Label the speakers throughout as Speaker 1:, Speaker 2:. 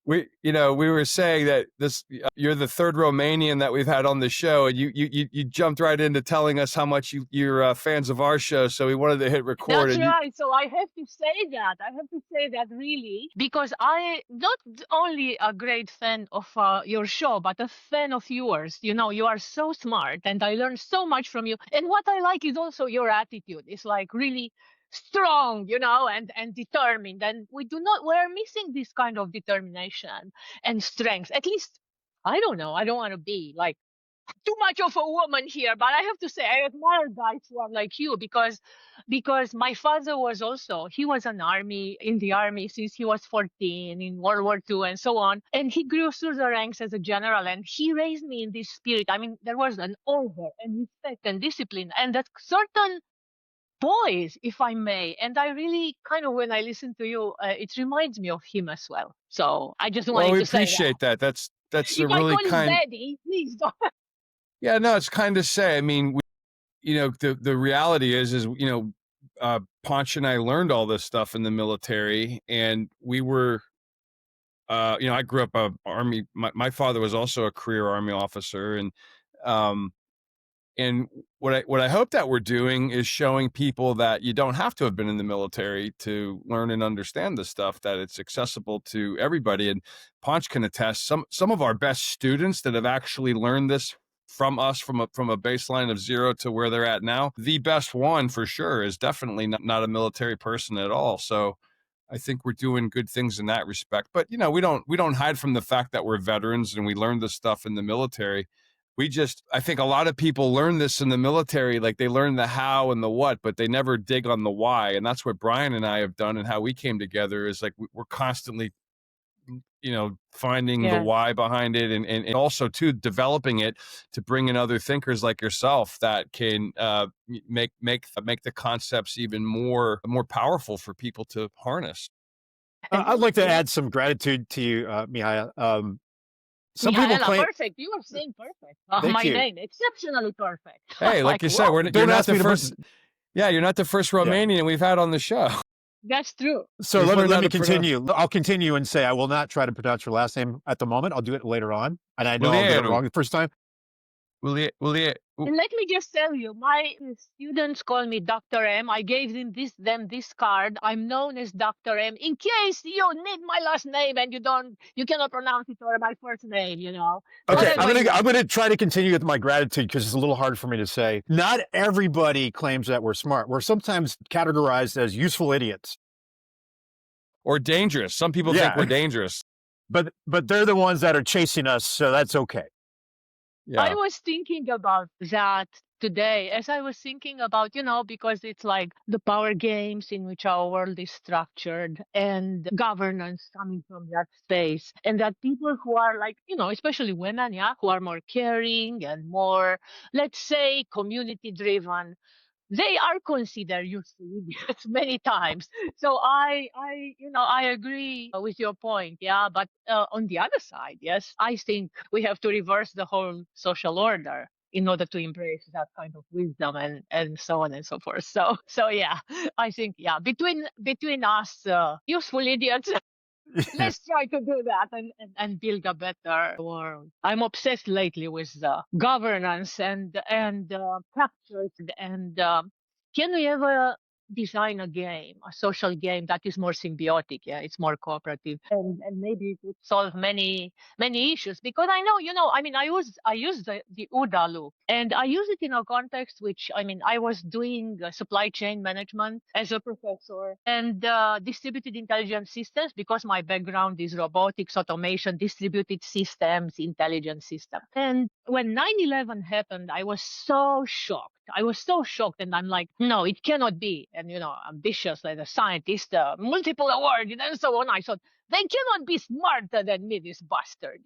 Speaker 1: we were saying that you're the third Romanian that we've had on the show, and you jumped right into telling us how much you're fans of our show. So we wanted to hit record.
Speaker 2: That's right. So I have to say that. I have to say that really, because I not only a great fan of your show, but a fan of yours. You are so smart, and I learned so much from you. And what I like is also your attitude. It's like really strong, and determined. And we're missing this kind of determination and strength. At least, I don't know. I don't want to be like too much of a woman here, but I have to say I admire guys who are like you, because my father he was in the army since he was 14 in World War II and so on, and he grew through the ranks as a general, and he raised me in this spirit. I mean, there was an order and respect and discipline, and that certain boys, if I may, and I really kind of, when I listen to you, it reminds me of him as well. So I just wanted to say that.
Speaker 1: Appreciate that. That's
Speaker 2: if
Speaker 1: a really
Speaker 2: I call
Speaker 1: kind.
Speaker 2: You daddy, please don't.
Speaker 1: Yeah, no, it's kind to say. I mean, the reality is Ponch and I learned all this stuff in the military, and we were, I grew up Army. My father was also a career Army officer, and what I hope that we're doing is showing people that you don't have to have been in the military to learn and understand this stuff, that it's accessible to everybody. And Ponch can attest, some of our best students that have actually learned this from us from a baseline of 0 to where they're at now, the best one for sure is definitely not a military person at all. So I think we're doing good things in that respect. But we don't hide from the fact that we're veterans and we learned this stuff in the military. I think a lot of people learn this in the military, like they learn the how and the what, but they never dig on the why. And that's what Brian and I have done, and how we came together is like we're constantly, finding the why behind it, and also too developing it to bring in other thinkers like yourself that can make the concepts even more powerful for people to harness.
Speaker 3: I'd like to add some gratitude to you, Mihaela.
Speaker 2: Some people claim perfect. You are saying perfect. My name, exceptionally perfect.
Speaker 1: Hey, like you said, you're not the first. Yeah, you're not the first Romanian we've had on the show.
Speaker 2: That's true.
Speaker 3: So let me continue. I'll continue and say I will not try to pronounce your last name at the moment. I'll do it later on, and I know I'll get it wrong the first time.
Speaker 2: And let me just tell you, my students call me Dr. M. I gave them this card. I'm known as Dr. M in case you need my last name and you cannot pronounce it, or my first name,
Speaker 3: Okay, I'm gonna try to continue with my gratitude because it's a little hard for me to say. Not everybody claims that we're smart. We're sometimes categorized as useful idiots.
Speaker 1: Or dangerous. Some people think we're dangerous.
Speaker 3: But they're the ones that are chasing us, so that's okay.
Speaker 2: Yeah. I was thinking about that today, as I was thinking about, because it's like the power games in which our world is structured, and governance coming from that space, and that people who are like, especially women, who are more caring and more, let's say, community driven, they are considered useful idiots many times. So I agree with your point. Yeah. But on the other side, yes, I think we have to reverse the whole social order in order to embrace that kind of wisdom and so on and so forth. So yeah, I think, between us useful idiots, let's try to do that and build a better world. I'm obsessed lately with governance and captures and can we ever design a social game that is more symbiotic? Yeah, it's more cooperative, and maybe it would solve many issues. Because I know, I use the OODA loop, and I use it in a context which, I was doing supply chain management as a professor, and distributed intelligence systems, because my background is robotics, automation, distributed systems, intelligence systems. And when 9/11 happened, I was so shocked. And I'm like, no, it cannot be. And, ambitious as a scientist, multiple awards and so on. I thought, they cannot be smarter than me, this bastard.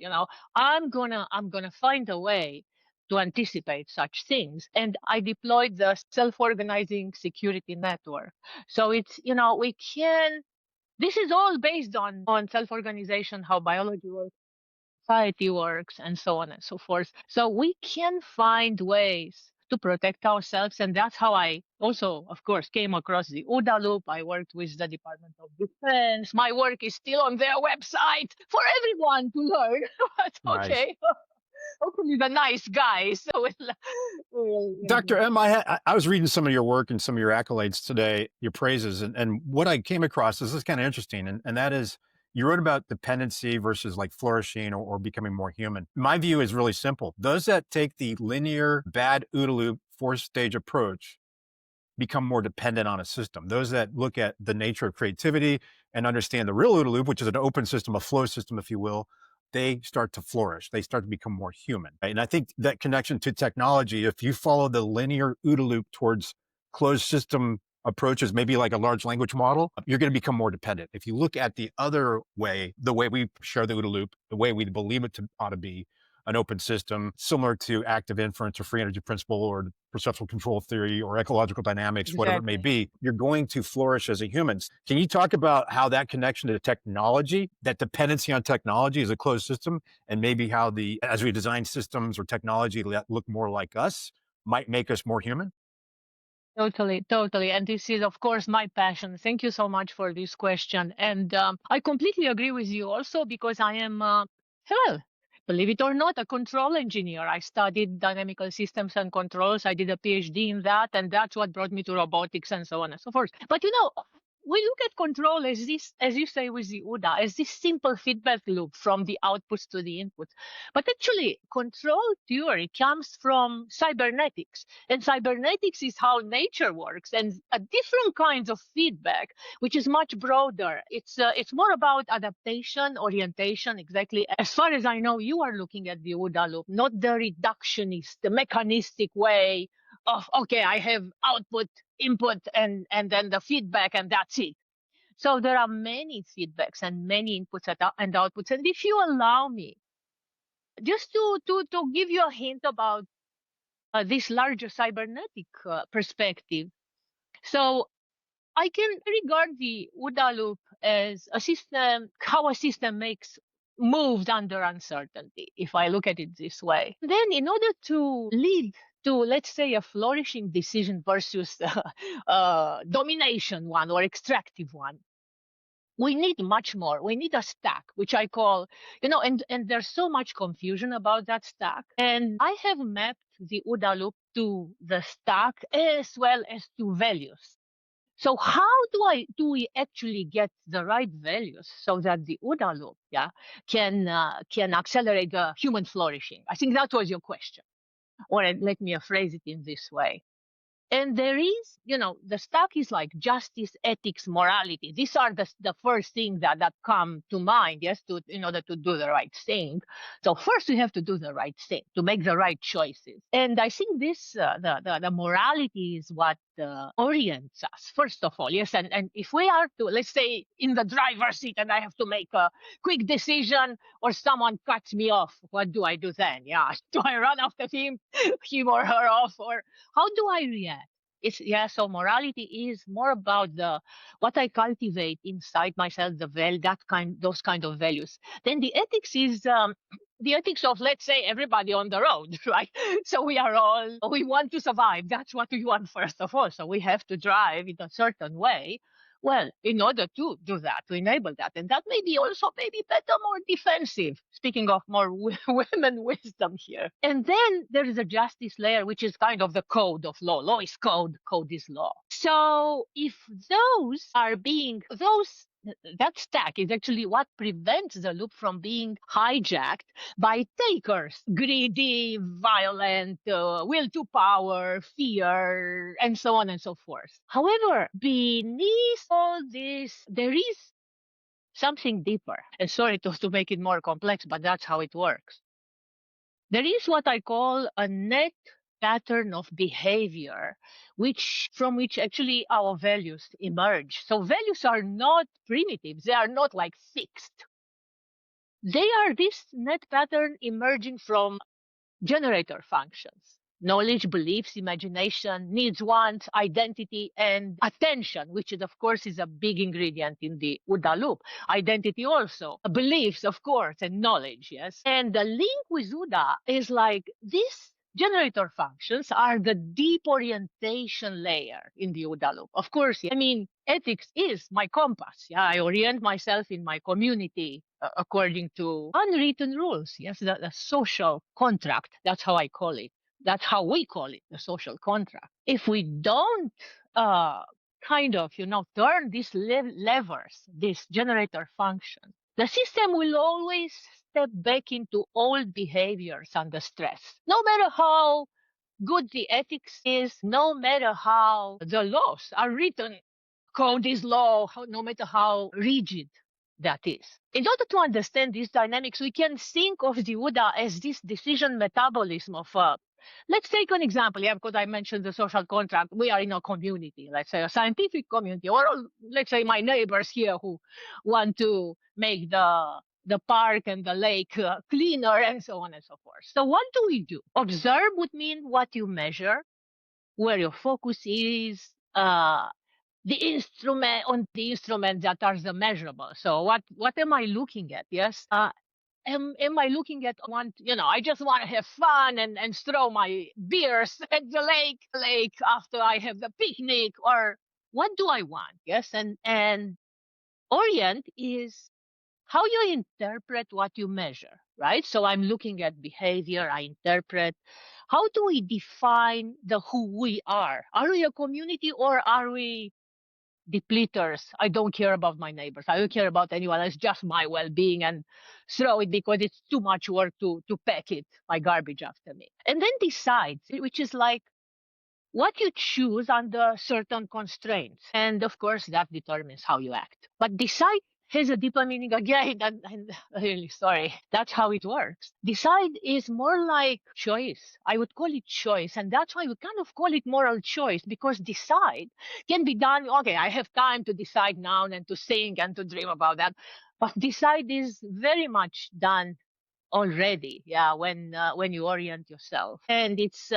Speaker 2: I'm gonna find a way to anticipate such things. And I deployed the self-organizing security network. So it's, this is all based on self-organization, how biology works, society works, and so on and so forth. So we can find ways to protect ourselves. And that's how I also, of course, came across the OODA loop. I worked with the Department of Defense. My work is still on their website for everyone to learn. But
Speaker 3: Nice.
Speaker 2: okay, hopefully the nice guys will.
Speaker 3: Dr. M, I was reading some of your work and some of your accolades today, your praises, and what I came across, this is kind of interesting, and that is, you wrote about dependency versus like flourishing or becoming more human. My view is really simple. Those that take the linear bad OODA loop 4-stage approach become more dependent on a system. Those that look at the nature of creativity and understand the real OODA loop, which is an open system, a flow system, if you will, they start to flourish. They start to become more human. Right? And I think that connection to technology, if you follow the linear OODA loop towards closed system approaches, maybe like a large language model, you're going to become more dependent. If you look at the other way, the way we share the OODA loop, the way we believe it ought to be, an open system, similar to active inference or free energy principle or perceptual control theory or ecological dynamics, whatever it may be, you're going to flourish as a human. Can you talk about how that connection to technology, that dependency on technology is a closed system, and maybe how as we design systems or technology that look more like us might make us more human?
Speaker 2: Totally, totally. And this is, of course, my passion. Thank you so much for this question. And I completely agree with you also because I am, well, believe it or not, a control engineer. I studied dynamical systems and controls. I did a PhD in that, and that's what brought me to robotics and so on and so forth. But we look at control as this, as you say with the OODA, as this simple feedback loop from the outputs to the inputs. But actually, control theory comes from cybernetics. And cybernetics is how nature works, and a different kinds of feedback, which is much broader. It's more about adaptation, orientation, exactly. As far as I know, you are looking at the OODA loop, not the reductionist, the mechanistic way of, okay, I have output, input, and then the feedback, and that's it. So there are many feedbacks and many inputs and outputs. And if you allow me, just to give you a hint about this larger cybernetic perspective. So I can regard the OODA loop as a system, how a system moves under uncertainty, if I look at it this way. Then in order to lead to, let's say, a flourishing decision versus domination one or extractive one, we need much more. We need a stack, which I call, and there's so much confusion about that stack. And I have mapped the OODA loop to the stack as well as to values. So how do we actually get the right values so that the OODA loop, can accelerate the human flourishing? I think that was your question. Or let me phrase it in this way. And there is, the stack is like justice, ethics, morality. These are the first things that come to mind, yes, in order to do the right thing. So first we have to do the right thing, to make the right choices. And I think this, the morality is what orients us, first of all, yes. And if we are to, let's say, in the driver's seat and I have to make a quick decision or someone cuts me off, what do I do then? Yeah, do I run after him or her off, or how do I react? So morality is more about what I cultivate inside myself, those kind of values. Then the ethics is the ethics of, let's say, everybody on the road, right? So we want to survive. That's what we want, first of all. So we have to drive in a certain way. Well, in order to do that, to enable that. And that may be also maybe better, more defensive, speaking of more women wisdom here. And then there is a justice layer, which is kind of the code of law. Law is code, code is law. So if that stack is actually what prevents the loop from being hijacked by takers, greedy, violent, will to power, fear, and so on and so forth. However, beneath all this, there is something deeper. And sorry to make it more complex, but that's how it works. There is what I call a net pattern of behavior, from which actually our values emerge. So values are not primitive. They are not like fixed. They are this net pattern emerging from generator functions. Knowledge, beliefs, imagination, needs, wants, identity, and attention, which is, of course, is a big ingredient in the OODA loop. Identity also, beliefs, of course, and knowledge, yes. And the link with OODA is like this generator functions are the deep orientation layer in the OODA loop. Of course, I mean, ethics is my compass. Yeah, I orient myself in my community according to unwritten rules. Yes, the social contract. That's how I call it. That's how we call it, the social contract. If we don't turn these levers, this generator function, the system will always step back into old behaviors under stress. No matter how good the ethics is, no matter how the laws are written, code is law, no matter how rigid that is. In order to understand these dynamics, we can think of the OODA as this decision metabolism of let's take an example, because I mentioned the social contract. We are in a community, let's say a scientific community, or let's say my neighbors here who want to make the park and the lake cleaner and so on and so forth. So what do? Observe would mean what you measure, where your focus is, the instrument that are the measurable. So what am I looking at? Yes. Am I looking at I just want to have fun and throw my beers at the lake after I have the picnic, or what do I want? Yes. And orient is how you interpret what you measure, right? So I'm looking at behavior, I interpret. How do we define the who we are? Are we a community or are we depleters? I don't care about my neighbors. I don't care about anyone else, just my well-being, and throw it because it's too much work to pack it, my garbage after me. And then decide, which is like what you choose under certain constraints. And of course, that determines how you act. But decide has a deeper meaning again, and really sorry. That's how it works. Decide is more like choice. I would call it choice, and that's why we kind of call it moral choice, because decide can be done. Okay, I have time to decide now and to think and to dream about that, but decide is very much done already. Yeah, when you orient yourself, and it's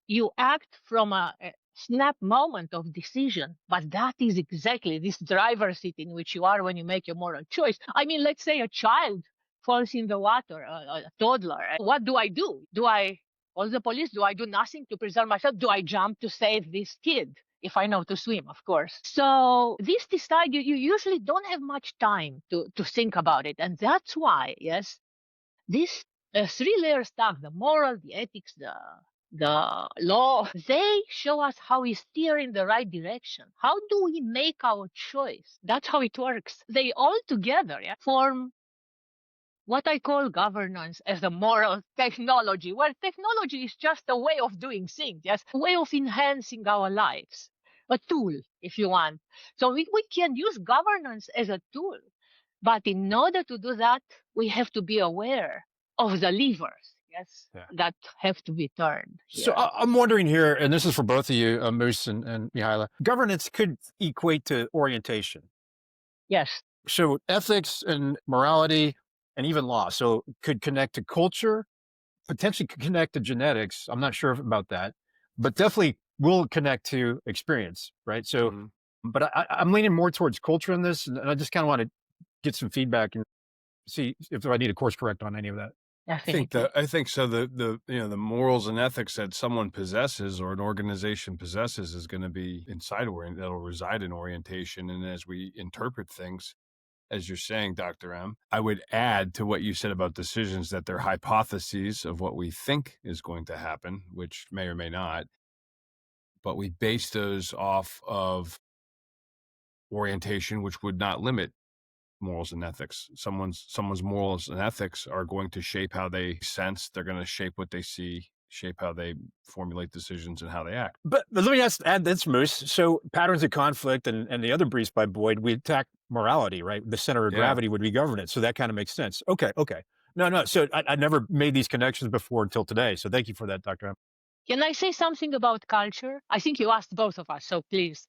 Speaker 2: you act from a snap moment of decision, but that is exactly this driver's seat in which you are when you make your moral choice. I mean, let's say a child falls in the water, a toddler. What do? Do I call the police? Do I do nothing to preserve myself? Do I jump to save this kid? If I know to swim, of course. So this decide, you usually don't have much time to think about it. And that's why, yes, this three-layer stack, the moral, the ethics, the law, they show us how we steer in the right direction. How do we make our choice? That's how it works. They all together form what I call governance as a moral technology, where technology is just a way of doing things, yes, a way of enhancing our lives, a tool, if you want. So we can use governance as a tool, but in order to do that, we have to be aware of the levers, yes, that have to be turned here.
Speaker 3: So I'm wondering here, and this is for both of you, Moose and Mihaela, governance could equate to orientation.
Speaker 2: Yes.
Speaker 3: So ethics and morality and even law, so could connect to culture, potentially could connect to genetics. I'm not sure about that, but definitely will connect to experience, right? So, but I'm leaning more towards culture in this, and I just kind of want to get some feedback and see if I need a course correct on any of that.
Speaker 1: I think so. The the morals and ethics that someone possesses or an organization possesses is going to be inside that'll reside in orientation. And as we interpret things, as you're saying, Dr. M, I would add to what you said about decisions that they're hypotheses of what we think is going to happen, which may or may not, but we base those off of orientation, which would not limit morals and ethics. Someone's morals and ethics are going to shape how they sense. They're going to shape what they see, shape how they formulate decisions and how they act.
Speaker 3: But let me add this, Moose. So patterns of conflict and the other briefs by Boyd, we attack morality, right? The center of gravity would be governance. So that kind of makes sense. Okay. No. So I never made these connections before until today. So thank you for that, Dr. M.
Speaker 2: Can I say something about culture? I think you asked both of us, so please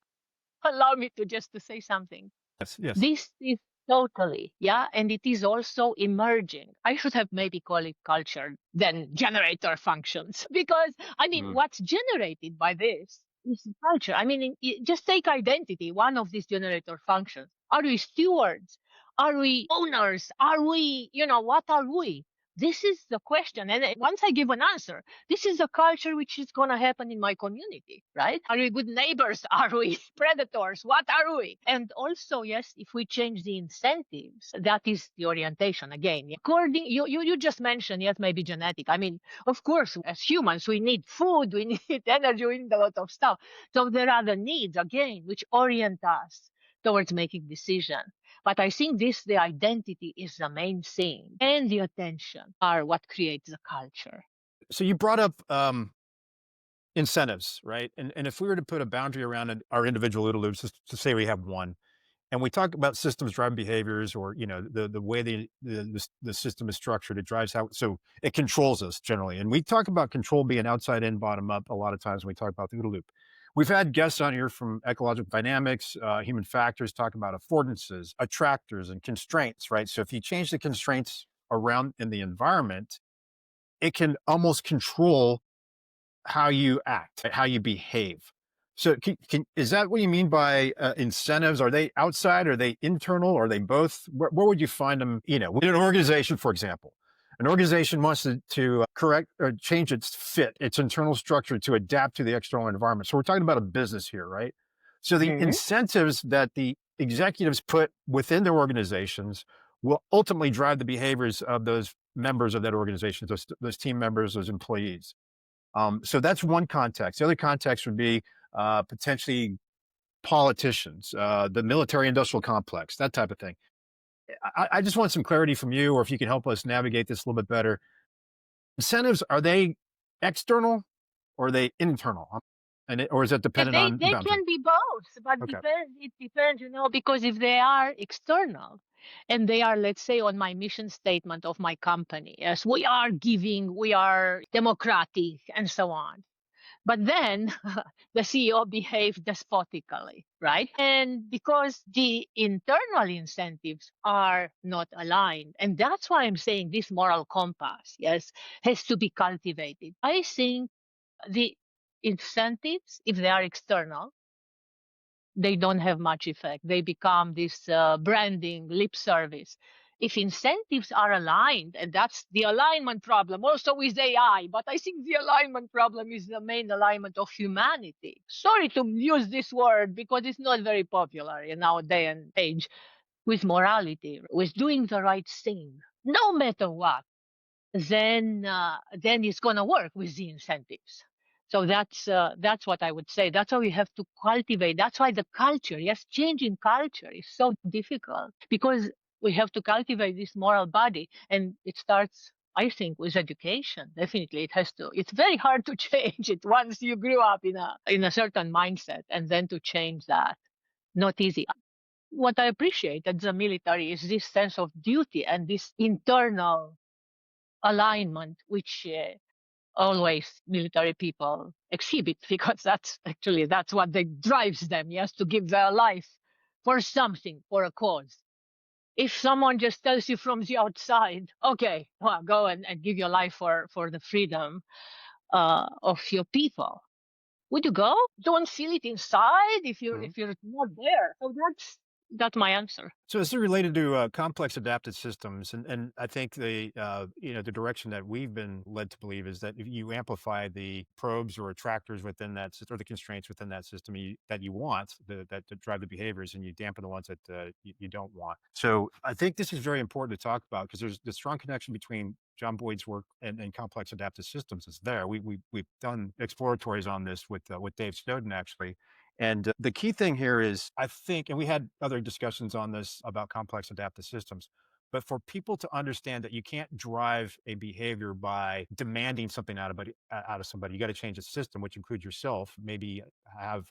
Speaker 2: allow me to say something.
Speaker 3: Yes.
Speaker 2: This is totally, and it is also emerging. I should have maybe called it culture than generator functions, because I mean, what's generated by this is culture. I mean, just take identity, one of these generator functions. Are we stewards? Are we owners? Are we, what are we? This is the question. And once I give an answer, this is the culture which is going to happen in my community, right? Are we good neighbors? Are we predators? What are we? And also, yes, if we change the incentives, that is the orientation again. According, you just mentioned, yes, maybe genetic. I mean, of course, as humans, we need food, we need energy, we need a lot of stuff. So there are the needs, again, which orient us towards making decisions. But I think the identity is the main thing, and the attention are what creates the culture.
Speaker 3: So you brought up incentives, right? And if we were to put a boundary around our individual OODA loops, to say we have one, and we talk about systems driving behaviors, or the way the system is structured, it drives how, so it controls us generally. And we talk about control being outside in, bottom up a lot of times when we talk about the OODA loop. We've had guests on here from ecological dynamics, human factors, talk about affordances, attractors, and constraints, right? So if you change the constraints around in the environment, it can almost control how you act, how you behave. So is that what you mean by incentives? Are they outside? Are they internal? Are they both? Where would you find them? In an organization, for example, an organization wants to correct or change its fit, its internal structure to adapt to the external environment. So we're talking about a business here, right? So the incentives that the executives put within their organizations will ultimately drive the behaviors of those members of that organization, those team members, those employees. So that's one context. The other context would be potentially politicians, the military-industrial complex, that type of thing. I just want some clarity from you, or if you can help us navigate this a little bit better. Incentives, are they external or are they internal? Or is that dependent on
Speaker 2: They
Speaker 3: boundary?
Speaker 2: can be both, but
Speaker 3: Okay.
Speaker 2: it depends, because if they are external and they are, let's say, on my mission statement of my company, yes, we are giving, we are democratic, and so on. But then the CEO behaved despotically, right? And because the internal incentives are not aligned, and that's why I'm saying this moral compass, yes, has to be cultivated. I think the incentives, if they are external, they don't have much effect. They become this branding lip service. If incentives are aligned, and that's the alignment problem also with AI, but I think the alignment problem is the main alignment of humanity. Sorry to use this word because it's not very popular in our day and age, with morality, with doing the right thing, no matter what, then it's going to work with the incentives. So that's what I would say. That's why we have to cultivate. That's why the culture, yes, changing culture is so difficult, because we have to cultivate this moral body, and it starts, I think, with education. Definitely, it has to. It's very hard to change it once you grew up in a certain mindset, and then to change that, not easy. What I appreciate at the military is this sense of duty and this internal alignment, which always military people exhibit, because that's what they drives them, yes, to give their life for something, for a cause. If someone just tells you from the outside, okay, well, go and give your life for the freedom of your people, would you go? Don't feel it inside if you're not there. So that's my answer.
Speaker 3: So this is related to complex adapted systems, and I think the direction that we've been led to believe is that if you amplify the probes or attractors within that system, or the constraints within that system that you want, that drive the behaviors, and you dampen the ones that you don't want. So I think this is very important to talk about, because there's the strong connection between John Boyd's work and complex adaptive systems is there. We've done exploratories on this with Dave Snowden, actually. And the key thing here is, I think, and we had other discussions on this about complex adaptive systems, but for people to understand that you can't drive a behavior by demanding something out of somebody, you got to change the system, which includes yourself. Maybe have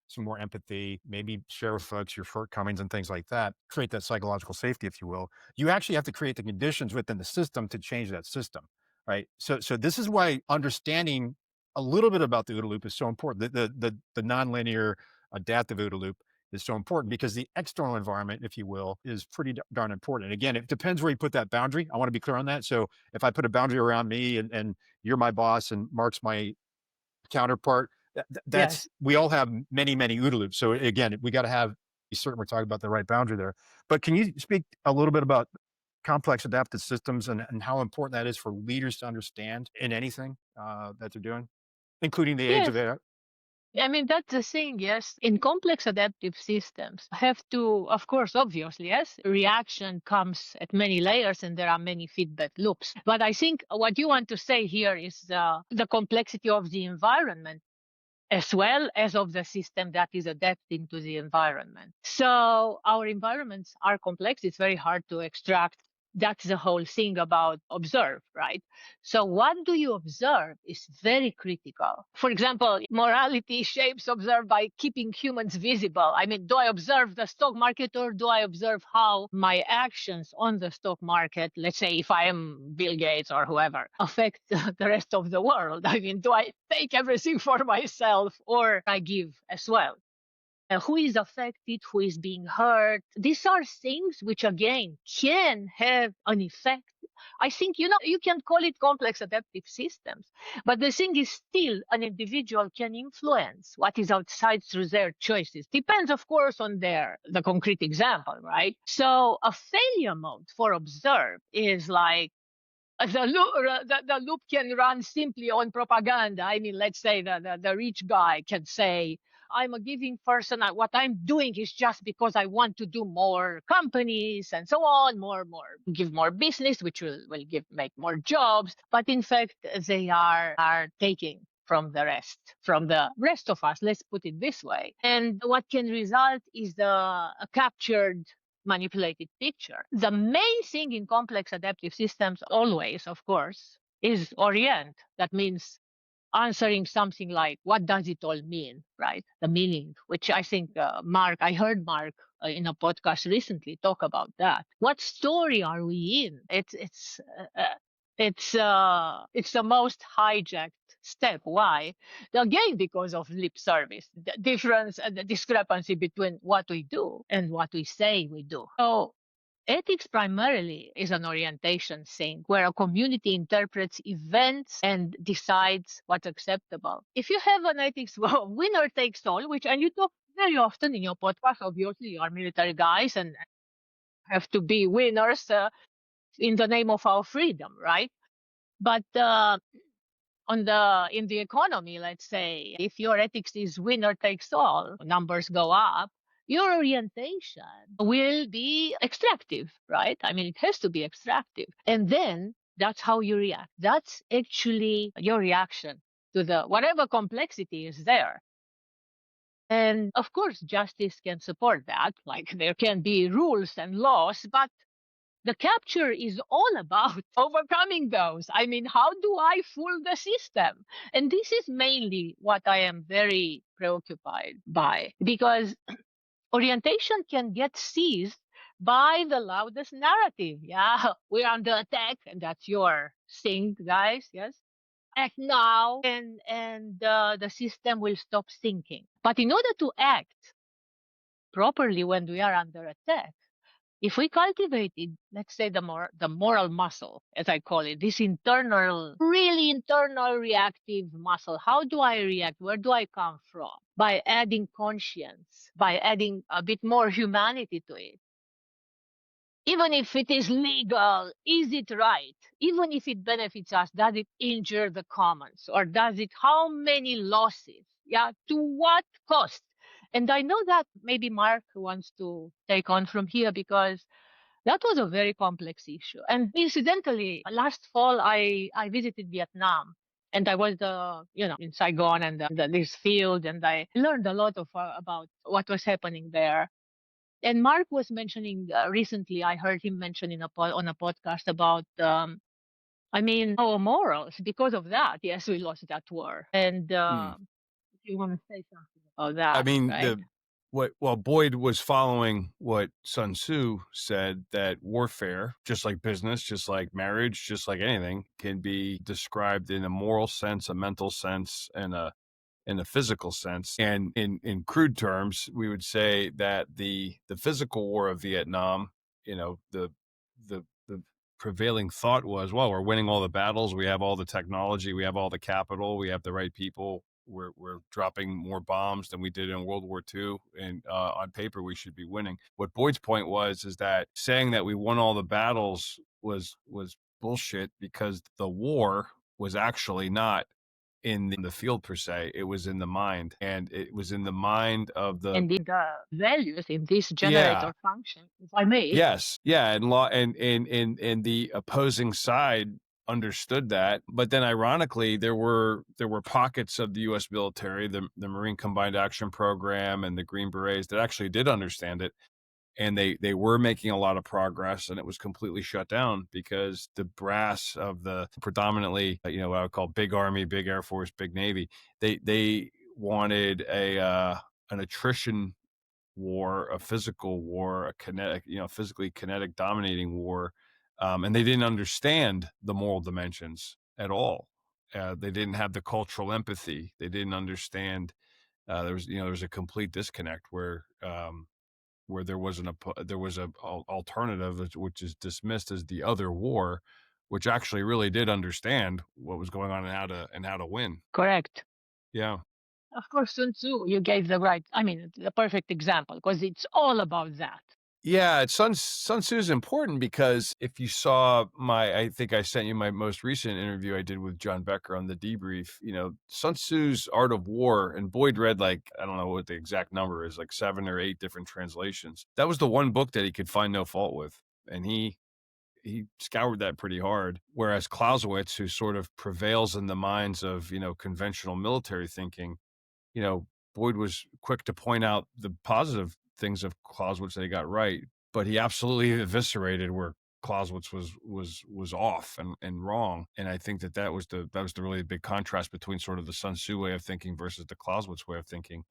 Speaker 3: some more empathy, maybe share with folks your shortcomings and things like that, create that psychological safety, if you will. You actually have to create the conditions within the system to change that system, right? So this is why understanding a little bit about the OODA loop is so important. The nonlinear adaptive OODA loop is so important, because the external environment, if you will, is pretty darn important. And again, it depends where you put that boundary. I want to be clear on that. So if I put a boundary around me, and you're my boss and Mark's my counterpart, that's, we all have many OODA loops. So again, we got to be certain we're talking about the right boundary there. But can you speak a little bit about complex adaptive systems and how important that is for leaders to understand in anything that they're doing, including the age
Speaker 2: Yes.
Speaker 3: of AI?
Speaker 2: I mean, that's the thing, yes. In complex adaptive systems, have to, of course, obviously, yes, reaction comes at many layers and there are many feedback loops. But I think what you want to say here is the complexity of the environment as well as of the system that is adapting to the environment. So our environments are complex. It's very hard to extract. That's the whole thing about observe, right? So what do you observe is very critical. For example, morality shapes observe by keeping humans visible. I mean, do I observe the stock market or do I observe how my actions on the stock market, let's say if I am Bill Gates or whoever, affect the rest of the world? I mean, do I take everything for myself or I give as well? Who is affected, who is being hurt. These are things which, again, can have an effect. I think, you can call it complex adaptive systems, but the thing is still an individual can influence what is outside through their choices. Depends, of course, on the concrete example, right? So a failure mode for observe is like, the loop can run simply on propaganda. I mean, let's say the rich guy can say, I'm a giving person. What I'm doing is just because I want to do more companies and so on, more, give more business, which will make more jobs. But in fact, they are taking from the rest of us. Let's put it this way. And what can result is a captured manipulated picture. The main thing in complex adaptive systems always, of course, is orient. That means answering something like, what does it all mean, right? The meaning, which I think I heard Mark in a podcast recently talk about that. What story are we in? It's the most hijacked step. Why? Again, because of lip service, the difference and the discrepancy between what we do and what we say we do. So ethics primarily is an orientation thing where a community interprets events and decides what's acceptable. If you have an ethics, well, winner takes all, and you talk very often in your podcast, obviously you are military guys and have to be winners in the name of our freedom, right? But in the economy, let's say, if your ethics is winner takes all, numbers go up, your orientation will be extractive, right? I mean, it has to be extractive. And then that's how you react. That's actually your reaction to the whatever complexity is there. And of course, justice can support that. Like there can be rules and laws, but the capture is all about overcoming those. I mean, how do I fool the system? And this is mainly what I am very preoccupied by, because orientation can get seized by the loudest narrative. Yeah, we're under attack, and that's your thing, guys. Yes, act now, and the system will stop thinking. But in order to act properly when we are under attack, if we cultivated, let's say, the moral muscle, as I call it, this really internal reactive muscle, how do I react? Where do I come from? By adding conscience, by adding a bit more humanity to it. Even if it is legal, is it right? Even if it benefits us, does it injure the commons? Or how many losses? Yeah, to what cost? And I know that maybe Mark wants to take on from here, because that was a very complex issue. And incidentally, last fall, I visited Vietnam, and I was in Saigon and this field, and I learned a lot about what was happening there. And Mark was mentioning recently, I heard him mention on a podcast about, our morals. Because of that, yes, we lost that war. And if you want to say something about that,
Speaker 1: I mean,
Speaker 2: right?
Speaker 1: Boyd was following what Sun Tzu said, that warfare, just like business, just like marriage, just like anything, can be described in a moral sense, a mental sense, and a physical sense. And in crude terms, we would say that the physical war of Vietnam, the prevailing thought was, well, we're winning all the battles, we have all the technology, we have all the capital, we have the right people, we're dropping more bombs than we did in World War II, and on paper we should be winning. What Boyd's point was is that saying that we won all the battles was bullshit, because the war was actually not in the field per se. It was in the mind, and it was in the mind of the
Speaker 2: values in this
Speaker 1: yeah
Speaker 2: generator function, if I may.
Speaker 1: yes yeah and law and the opposing side understood that. But then ironically, there were pockets of the U.S. military, the Marine Combined Action Program and the Green Berets, that actually did understand it, and they were making a lot of progress, and it was completely shut down because the brass of the predominantly, what I would call big Army, big Air Force, big Navy, they wanted an attrition war, a physical war, a kinetic, physically kinetic dominating war, and they didn't understand the moral dimensions at all. They didn't have the cultural empathy. They didn't understand. There was a complete disconnect where there was a alternative, which is dismissed as the other war, which actually really did understand what was going on and how to win.
Speaker 2: Correct.
Speaker 1: Yeah.
Speaker 2: Of course, Sun Tzu, you gave the perfect example, because it's all about that.
Speaker 1: Yeah, Sun Tzu is important, because if you saw I think I sent you my most recent interview I did with John Becker on the debrief, Sun Tzu's Art of War, and Boyd read, like, I don't know what the exact number is, like 7 or 8 different translations. That was the one book that he could find no fault with. And he scoured that pretty hard. Whereas Clausewitz, who sort of prevails in the minds of, conventional military thinking, Boyd was quick to point out the positive things of Clausewitz that he got right, but he absolutely eviscerated where Clausewitz was off and wrong. And I think that was the really big contrast between sort of the Sun Tzu way of thinking versus the Clausewitz way of thinking.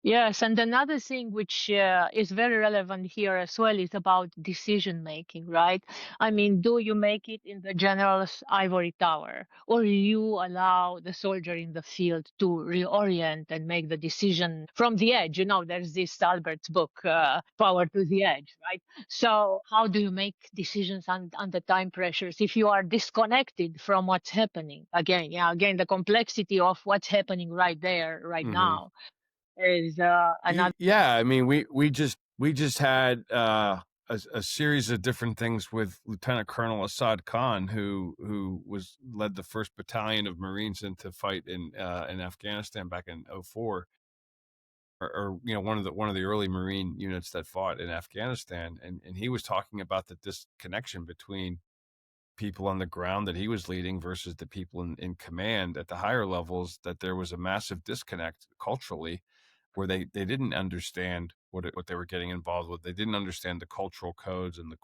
Speaker 2: Yes, and another thing which is very relevant here as well is about decision making, right? I mean, do you make it in the general's ivory tower, or you allow the soldier in the field to reorient and make the decision from the edge? There's this Albert's book, Power to the Edge, right? So how do you make decisions under time pressures if you are disconnected from what's happening? Again, the complexity of what's happening right there, right now is another.
Speaker 1: Yeah, I mean, we just had a series of different things with Lieutenant Colonel Assad Khan, who led the 1st Battalion of Marines into fight in Afghanistan back in 2004, or one of the early Marine units that fought in Afghanistan, and he was talking about the disconnection between people on the ground that he was leading versus the people in command at the higher levels, that there was a massive disconnect culturally, where they didn't understand what they were getting involved with. They didn't understand the cultural codes and the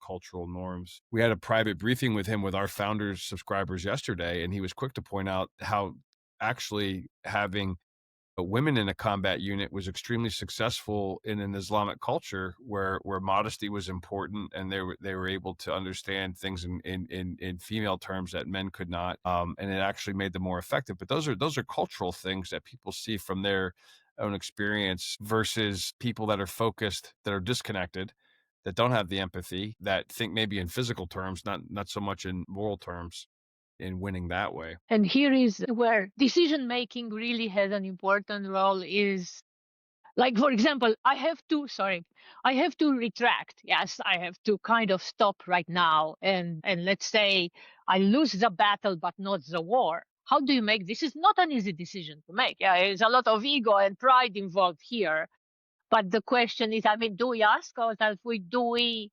Speaker 1: cultural norms. We had a private briefing with him with our founders subscribers yesterday, and he was quick to point out how actually having women in a combat unit was extremely successful in an Islamic culture where modesty was important, and they were able to understand things in female terms that men could not, and it actually made them more effective. But those are cultural things that people see from their own experience versus people that are focused, that are disconnected, that don't have the empathy, that think maybe in physical terms, not so much in moral terms, in winning that way.
Speaker 2: And here is where decision making really has an important role. Is like, for example, I have to retract. Yes, I have to kind of stop right now, and let's say I lose the battle but not the war. How do you make this? Is not an easy decision to make. Yeah, there's a lot of ego and pride involved here. But the question is, I mean, do we ask ourselves, do we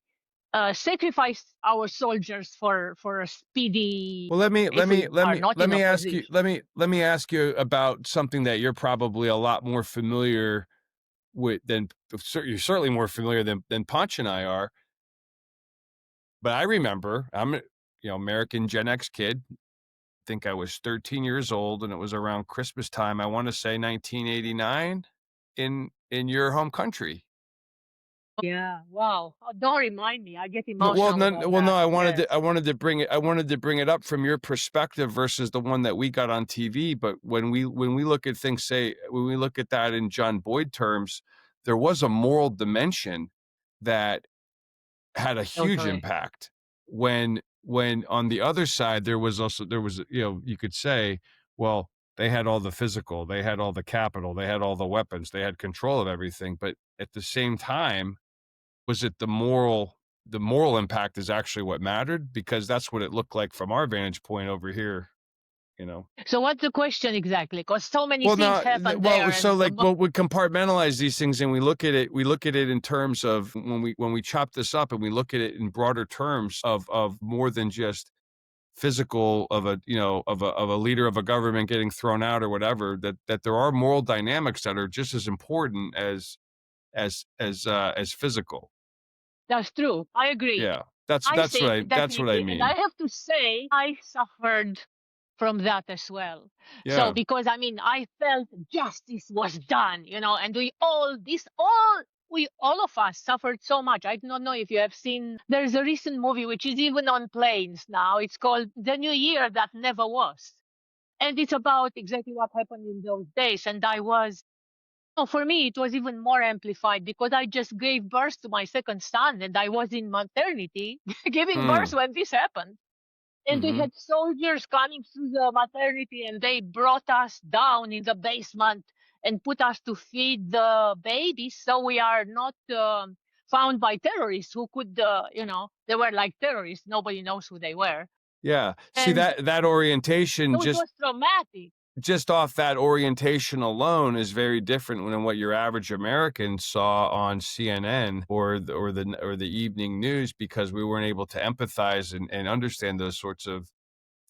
Speaker 2: sacrifice our soldiers for a speedy?
Speaker 1: Well, let me ask you about something that you're probably a lot more familiar with than you're certainly more familiar than Ponch and I are. But I remember, I'm a American Gen X kid. I think I was 13 years old, and it was around Christmas time. I want to say 1989 in your home country.
Speaker 2: Yeah. Wow. Oh, don't remind me. I get emotional. No.
Speaker 1: I wanted to bring it up from your perspective versus the one that we got on TV. But when we look at things, when we look at that in John Boyd terms, there was a moral dimension that had a huge impact. When on the other side, there was you could say, well, They had all the physical, they had all the capital, they had all the weapons, they had control of everything. But at the same time, was it the moral impact is actually what mattered, because that's what it looked like from our vantage point over here, you know.
Speaker 2: So what's the question exactly? Because so many things happen there.
Speaker 1: So
Speaker 2: and
Speaker 1: like, we compartmentalize these things and we look at it in terms of when we chop this up and we look at it in broader terms of more than just physical of a, you know, of a leader of a government getting thrown out or whatever, that there are moral dynamics that are just as important as physical.
Speaker 2: That's true. I agree.
Speaker 1: Yeah. That's
Speaker 2: I
Speaker 1: what
Speaker 2: think
Speaker 1: that's what I
Speaker 2: definitely, and
Speaker 1: mean.
Speaker 2: I have to say, I suffered from that as well.
Speaker 1: Yeah.
Speaker 2: So because I mean, I felt justice was done, you know, and all of us suffered so much. I do not know if you have seen. There's a recent movie which is even on planes now. It's called The New Year That Never Was, and it's about exactly what happened in those days. And for me, it was even more amplified because I just gave birth to my second son and I was in maternity giving birth when this happened. And we had soldiers coming through the maternity and they brought us down in the basement and put us to feed the babies so we are not found by terrorists who could, they were like terrorists. Nobody knows who they were.
Speaker 1: Yeah. See,
Speaker 2: And
Speaker 1: that orientation
Speaker 2: it was traumatic.
Speaker 1: Just off that orientation alone is very different than what your average American saw on CNN or the evening news, because we weren't able to empathize and understand those sorts of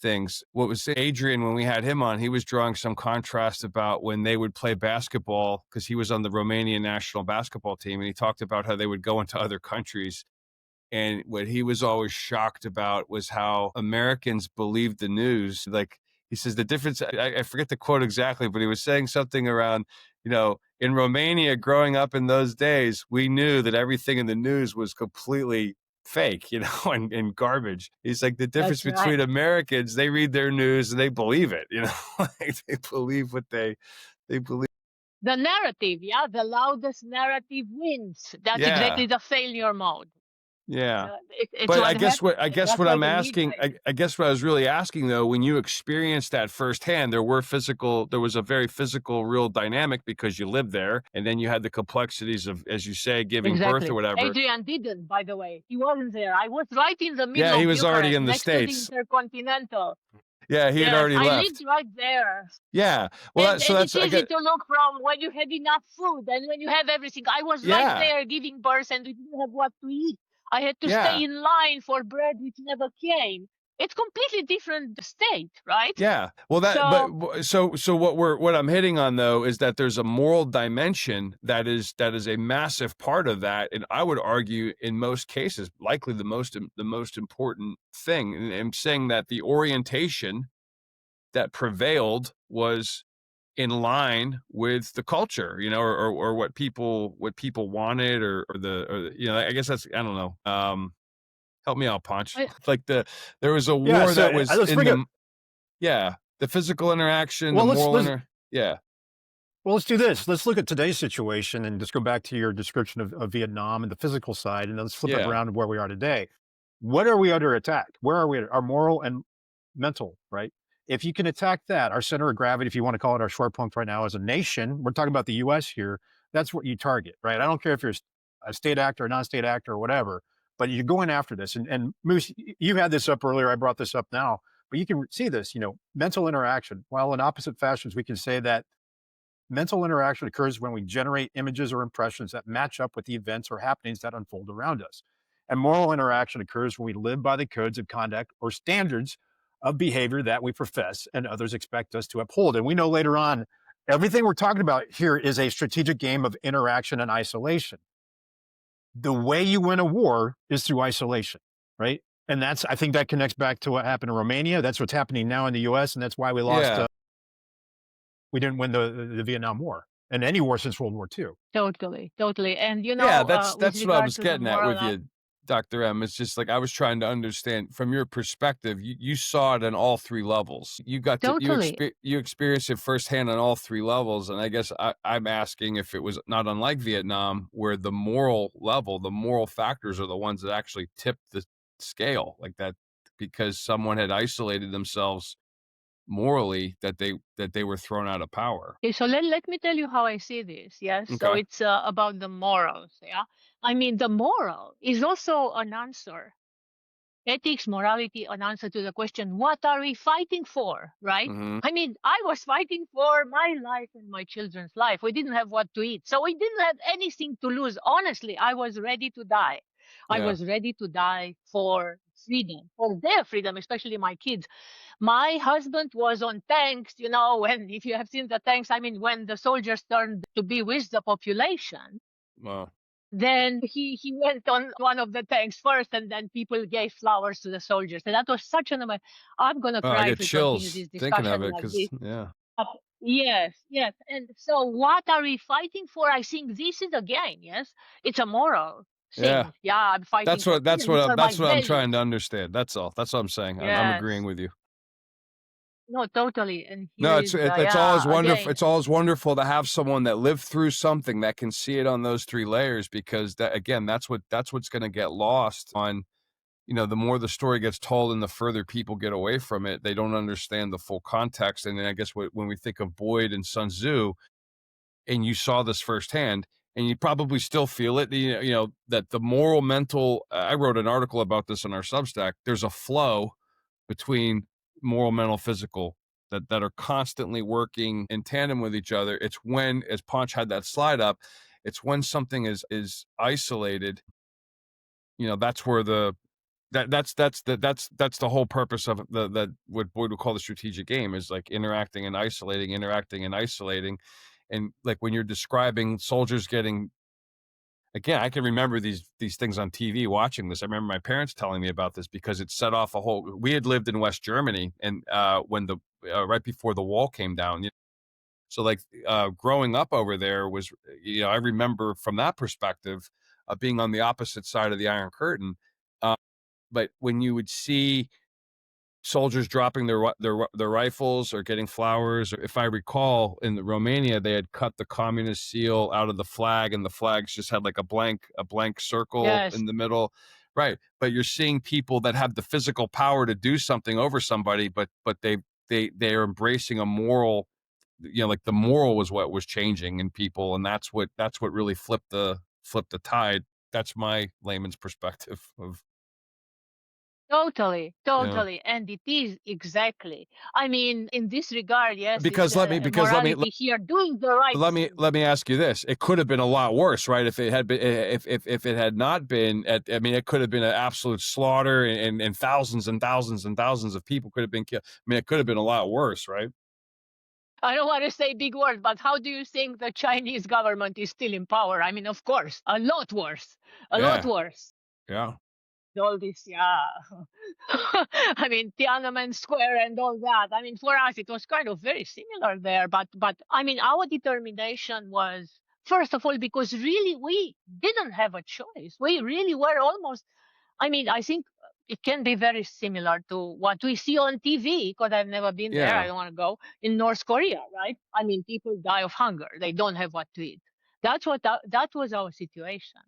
Speaker 1: things. What was Adrian, when we had him on, he was drawing some contrast about when they would play basketball, because he was on the Romanian national basketball team, and he talked about how they would go into other countries. And what he was always shocked about was how Americans believed the news. Like, he says the difference, I forget the quote exactly, but he was saying something around, you know, in Romania growing up in those days, we knew that everything in the news was completely fake, you know, and garbage. He's like, the difference between Americans, they read their news and they believe it, you know, like they believe what they believe.
Speaker 2: The narrative, the loudest narrative wins. That's exactly the failure mode.
Speaker 1: Yeah. But I guess what I'm asking, I guess what I was really asking though, when you experienced that firsthand, there was a very physical, real dynamic because you lived there, and then you had the complexities of, as you say, giving birth or whatever.
Speaker 2: Adrian didn't, by the way. He wasn't there. I was right in the middle.
Speaker 1: Yeah, he was already in the
Speaker 2: next
Speaker 1: States.
Speaker 2: To the Intercontinental.
Speaker 1: Yeah, he had already left.
Speaker 2: I lived right there.
Speaker 1: Yeah. Well, so that's
Speaker 2: easy to look from when you have enough food and when you have everything. I was right there giving birth and we didn't have what to eat. I had to stay in line for bread, which never came. It's completely different state, right? Yeah.
Speaker 1: Well, so what I'm hitting on though is that there's a moral dimension that is a massive part of that, and I would argue in most cases likely the most important thing. And I'm saying that the orientation that prevailed was in line with the culture, you know, or what people wanted, or you know, I guess that's, I don't know. Help me out, Ponch. Like there was a war that was the physical interaction, the moral
Speaker 3: Well, let's do this. Let's look at today's situation and just go back to your description of Vietnam and the physical side, and let's flip it around to where we are today. What are we under attack? Where are we? Our moral and mental, right? If you can attack that, our center of gravity, if you want to call it our short point right now as a nation, we're talking about the US here, that's what you target, right? I don't care if you're a state actor, a non-state actor, or whatever, but you're going after this. And Moose, you had this up earlier, I brought this up now, but you can see this, you know, mental interaction. While in opposite fashions, we can say that mental interaction occurs when we generate images or impressions that match up with the events or happenings that unfold around us. And moral interaction occurs when we live by the codes of conduct or standards of behavior that we profess and others expect us to uphold. And we know later on, everything we're talking about here is a strategic game of interaction and isolation. The way you win a war is through isolation, right? And I think that connects back to what happened in Romania. That's what's happening now in the US, and that's why we lost, we didn't win the Vietnam War and any war since World War II.
Speaker 2: Totally. And you know,
Speaker 1: that's what I was getting at with you, Dr. M. It's just like, I was trying to understand from your perspective, you saw it on all three levels. You got you experienced it firsthand on all three levels. And I guess I'm asking if it was not unlike Vietnam, where the moral level, the moral factors are the ones that actually tipped the scale like that, because someone had isolated themselves morally that they were thrown out of power.
Speaker 2: Okay, so let me tell you how I see this. Yes, so
Speaker 1: Okay.
Speaker 2: it's about the morals. Yeah, I mean the moral is also an answer. Ethics, morality, an answer to the question, what are we fighting for, right?
Speaker 1: Mm-hmm.
Speaker 2: I mean, I was fighting for my life and my children's life. We didn't have what to eat. So we didn't have anything to lose. Honestly, I was ready to die. I
Speaker 1: Yeah.
Speaker 2: was ready to die for freedom, for their freedom, especially my kids. My husband was on tanks, you know, when, if you have seen the tanks, I mean, when the soldiers turned to be with the population,
Speaker 1: Wow.
Speaker 2: then he went on one of the tanks first, and then people gave flowers to the soldiers. And that was such an amazing. I'm gonna
Speaker 1: Oh, I
Speaker 2: cry
Speaker 1: get
Speaker 2: if we continue
Speaker 1: chills
Speaker 2: this
Speaker 1: thinking of
Speaker 2: discussion
Speaker 1: it
Speaker 2: like
Speaker 1: because
Speaker 2: this.
Speaker 1: yeah.
Speaker 2: Yes, yes. And so, what are we fighting for? I think this is again, yes, it's a moral
Speaker 1: Yeah.
Speaker 2: thing. Yeah, I'm fighting for freedom. These are my
Speaker 1: That's what I'm trying to
Speaker 2: values.
Speaker 1: understand. That's all. That's what I'm saying. I'm agreeing
Speaker 2: Yes.
Speaker 1: with you.
Speaker 2: No, totally. And here
Speaker 1: No,
Speaker 2: is the
Speaker 1: it's always
Speaker 2: yeah
Speaker 1: wonderful.
Speaker 2: again.
Speaker 1: It's always wonderful to have someone that lived through something that can see it on those three layers, because that, again, that's what's going to get lost on, the more the story gets told and the further people get away from it, they don't understand the full context. And then I guess when we think of Boyd and Sun Tzu, and you saw this firsthand, and you probably still feel it, that the moral mental, I wrote an article about this in our Substack. There's a flow between moral, mental, physical that are constantly working in tandem with each other. It's when, as Ponch had that slide up, it's when something is isolated, that's where that's the whole purpose of the what Boyd would call the strategic game, is like interacting and isolating. And like when you're describing soldiers getting, again, I can remember these things on TV watching this. I remember my parents telling me about this because it set off a whole, we had lived in West Germany, and when the right before the wall came down, so like growing up over there was, I remember from that perspective being on the opposite side of the Iron Curtain. But when you would see soldiers dropping their rifles or getting flowers, or if I recall, in Romania, they had cut the communist seal out of the flag, and the flags just had like a blank circle
Speaker 2: Yes,
Speaker 1: in the middle. Right. But you're seeing people that have the physical power to do something over somebody, but they're embracing a moral, like the moral was what was changing in people, and that's what really flipped the tide. That's my layman's perspective of.
Speaker 2: totally,
Speaker 1: Yeah.
Speaker 2: totally. And it is exactly. I mean, in this regard, yes, it's
Speaker 1: Because
Speaker 2: morality here, doing the right thing.
Speaker 1: let me ask you this: it could have been a lot worse, right? If it had been, if it had not been, I mean, it could have been an absolute slaughter, and thousands and thousands and thousands of people could have been killed. I mean, it could have been a lot worse, right?
Speaker 2: I don't want to say big words, but how do you think the Chinese government is still in power? I mean, of course, a lot worse, a lot
Speaker 1: Yeah,
Speaker 2: worse.
Speaker 1: yeah,
Speaker 2: All this, yeah. I mean, Tiananmen Square and all that. I mean, for us, it was kind of very similar there. But I mean, our determination was, first of all, because really we didn't have a choice. We really were almost, I mean, I think it can be very similar to what we see on TV, because I've never been there. I
Speaker 1: yeah,
Speaker 2: don't want to go in North Korea, right? I mean, people die of hunger. They don't have what to eat. That was our situation.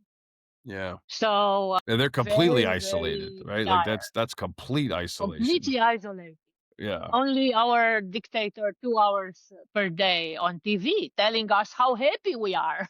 Speaker 1: yeah.
Speaker 2: So
Speaker 1: And they're completely
Speaker 2: very,
Speaker 1: isolated,
Speaker 2: very
Speaker 1: right? Like
Speaker 2: dire,
Speaker 1: that's complete isolation.
Speaker 2: completely isolated.
Speaker 1: Yeah,
Speaker 2: Only our dictator 2 hours per day on TV telling us how happy we are.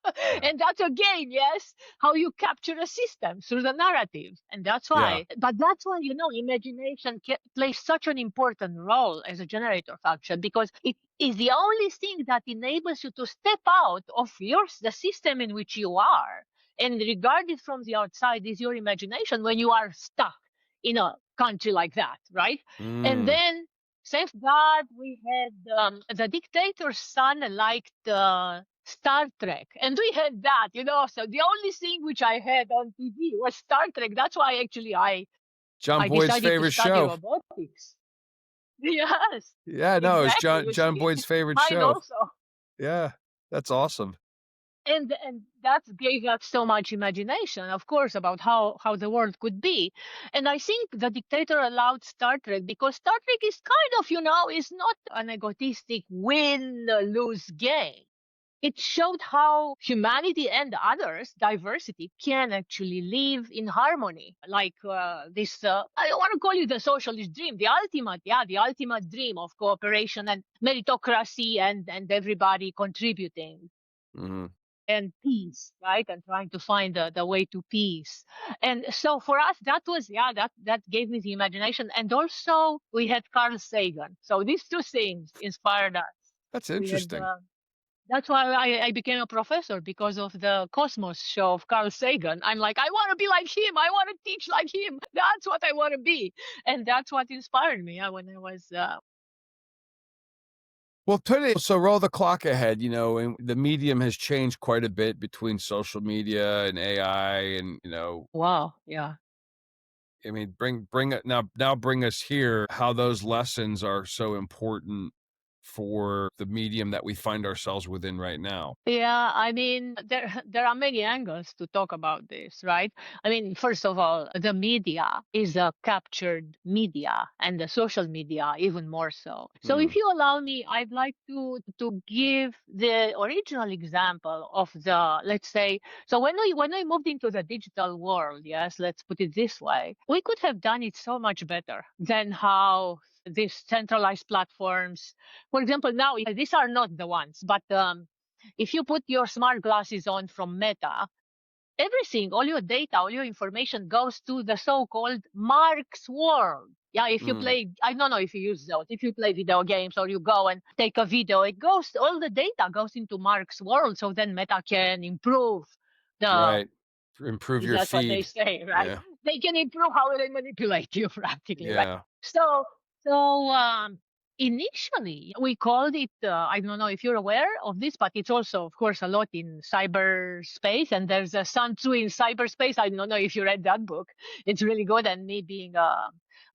Speaker 1: yeah,
Speaker 2: And that's again, yes, how you capture a system through the narrative. And that's
Speaker 1: yeah.
Speaker 2: why, but that's why, imagination plays such an important role as a generator function, because it is the only thing that enables you to step out of the system in which you are and regard it from the outside is your imagination when you are stuck in a country like that, right? And
Speaker 1: Mm.
Speaker 2: then, thank God, we had the dictator's son liked Star Trek, and we had that, So the only thing which I had on TV was Star Trek. That's why actually
Speaker 1: John
Speaker 2: I
Speaker 1: Boyd's
Speaker 2: decided to
Speaker 1: favorite
Speaker 2: study
Speaker 1: show.
Speaker 2: robotics. Yes,
Speaker 1: Yeah, no, it's
Speaker 2: exactly. You
Speaker 1: John
Speaker 2: see,
Speaker 1: Boyd's favorite
Speaker 2: mine
Speaker 1: show.
Speaker 2: also.
Speaker 1: Yeah, that's awesome.
Speaker 2: And that gave us so much imagination, of course, about how the world could be. And I think the dictator allowed Star Trek because Star Trek is kind of, is not an egotistic win lose game. it showed how humanity and others, diversity, can actually live in harmony. Like this, I don't want to call it the socialist dream, the ultimate dream of cooperation and meritocracy and everybody contributing.
Speaker 1: Mm-hmm.
Speaker 2: And peace, right? And trying to find the way to peace. And so for us, that was, that gave me the imagination. And also we had Carl Sagan. So these two things inspired us.
Speaker 1: That's
Speaker 2: We had,
Speaker 1: interesting.
Speaker 2: that's why I became a professor, because of the Cosmos show of Carl Sagan. I'm like, I want to be like him. I want to teach like him. That's what I want to be. And that's what inspired me when I was
Speaker 1: Well, today, so roll the clock ahead, and the medium has changed quite a bit between social media and AI and,
Speaker 2: wow, yeah.
Speaker 1: I mean, bring it now bring us here, how those lessons are so important for the medium that we find ourselves within right now.
Speaker 2: Yeah, I mean, there are many angles to talk about this, right? I mean, first of all, the media is a captured media, and the social media even more so. So, if you allow me, I'd like to give the original example of the, let's say, so when we moved into the digital world, yes, let's put it this way, we could have done it so much better than how these centralized platforms, for example, now these are not the ones, but if you put your smart glasses on from Meta, everything, all your data, all your information goes to the so-called Mark's world. Yeah, if you play, I don't know if you use those, if you play video games or you go and take a video, all the data goes into Mark's world. So then Meta can improve the,
Speaker 1: Right. Improve your
Speaker 2: that's what they
Speaker 1: feed.
Speaker 2: say, right?
Speaker 1: Yeah.
Speaker 2: They can improve how they manipulate you practically, right?
Speaker 1: Yeah.
Speaker 2: So initially we called it, I don't know if you're aware of this, but it's also, of course, a lot in cyberspace, and there's a Sun Tzu in cyberspace. I don't know if you read that book. It's really good. And me being,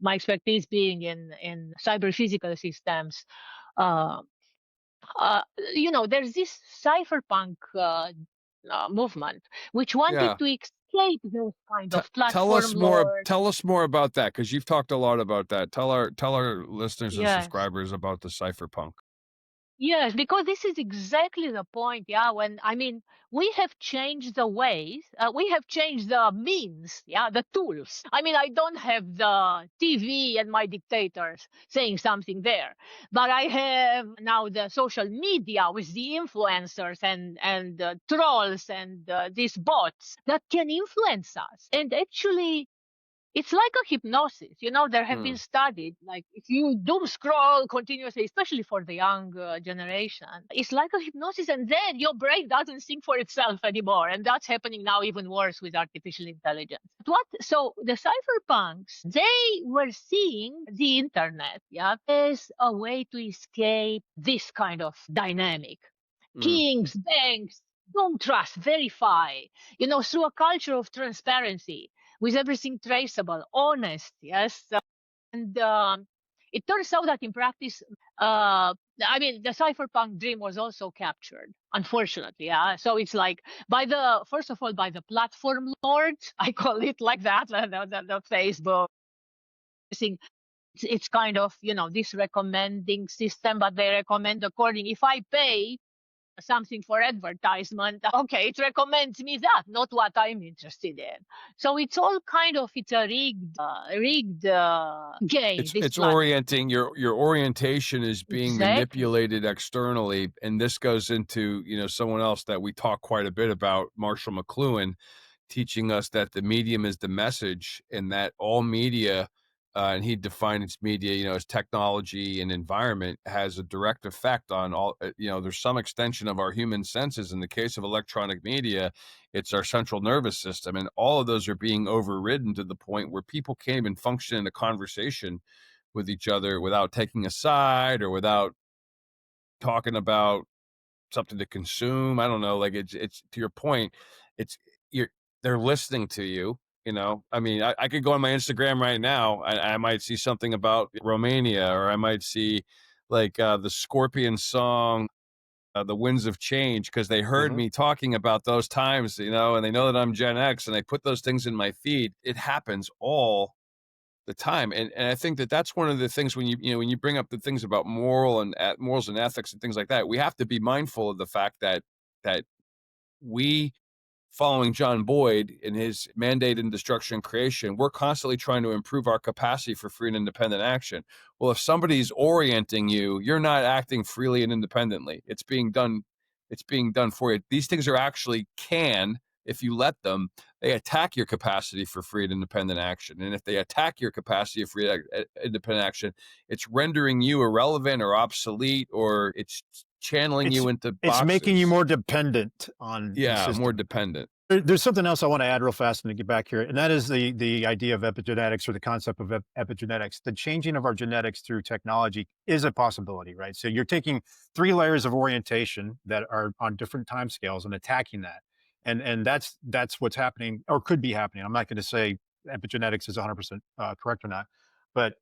Speaker 2: my expertise being in cyber physical systems, uh, there's this cypherpunk movement, which wanted
Speaker 1: Yeah.
Speaker 2: to escape those kind of
Speaker 1: Tell
Speaker 2: platform
Speaker 1: us more.
Speaker 2: lords.
Speaker 1: Tell us more about that, because you've talked a lot about that. Tell our listeners and
Speaker 2: Yes.
Speaker 1: subscribers about the cypherpunk.
Speaker 2: Yes, because this is exactly the point. Yeah, when I mean, we have changed the ways, we have changed the means, yeah, the tools. I mean, I don't have the TV and my dictators saying something there, but I have now the social media with the influencers and trolls and these bots that can influence us. And actually, it's like a hypnosis. There have been studies, like if you doom scroll continuously, especially for the young generation, it's like a hypnosis, and then your brain doesn't think for itself anymore. And that's happening now even worse with artificial intelligence. So the cypherpunks, they were seeing the internet, yeah, as a way to escape this kind of dynamic. Kings, banks, don't trust, verify, through a culture of transparency, with everything traceable, honest, yes. And it turns out that in practice, I mean, the cypherpunk dream was also captured, unfortunately. Yeah. So it's like first of all, by the platform lords, I call it like that, the Facebook. It's kind of, this recommending system, but they recommend according. If I pay something for advertisement, okay, it recommends me that, not what I'm interested in. So it's all it's a rigged game.
Speaker 1: It's orienting your orientation is being manipulated externally, and this goes into someone else that we talk quite a bit about, Marshall McLuhan, teaching us that the medium is the message, and that all media, and he defined its media, as technology and environment, has a direct effect on all. There's some extension of our human senses. In the case of electronic media, it's our central nervous system, and all of those are being overridden to the point where people can't even function in a conversation with each other without taking a side or without talking about something to consume. I don't know. Like it's to your point, they're listening to you. I mean, I could go on my Instagram right now. I might see something about Romania, or I might see like the Scorpion song, The Winds of Change, because they heard me talking about those times, and they know that I'm Gen X, and they put those things in my feed. It happens all the time. And I think that that's one of the things when when you bring up the things about morals and ethics and things like that, we have to be mindful of the fact that that we, following John Boyd in his mandate in destruction and creation, we're constantly trying to improve our capacity for free and independent action. Well, if somebody's orienting you, you're not acting freely and independently. It's being done for you. These things are actually if you let them, they attack your capacity for free and independent action. And if they attack your capacity of free independent action, it's rendering you irrelevant or obsolete, or it's channeling you into boxes.
Speaker 3: It's making you more dependent on the system.
Speaker 1: More dependent.
Speaker 3: There's something else I want to add real fast and to get back here, and that is the idea of epigenetics, or the concept of epigenetics. The changing of our genetics through technology is a possibility, right? So you're taking 3 layers of orientation that are on different time scales and attacking that. And that's what's happening, or could be happening. I'm not going to say epigenetics is 100% correct or not, but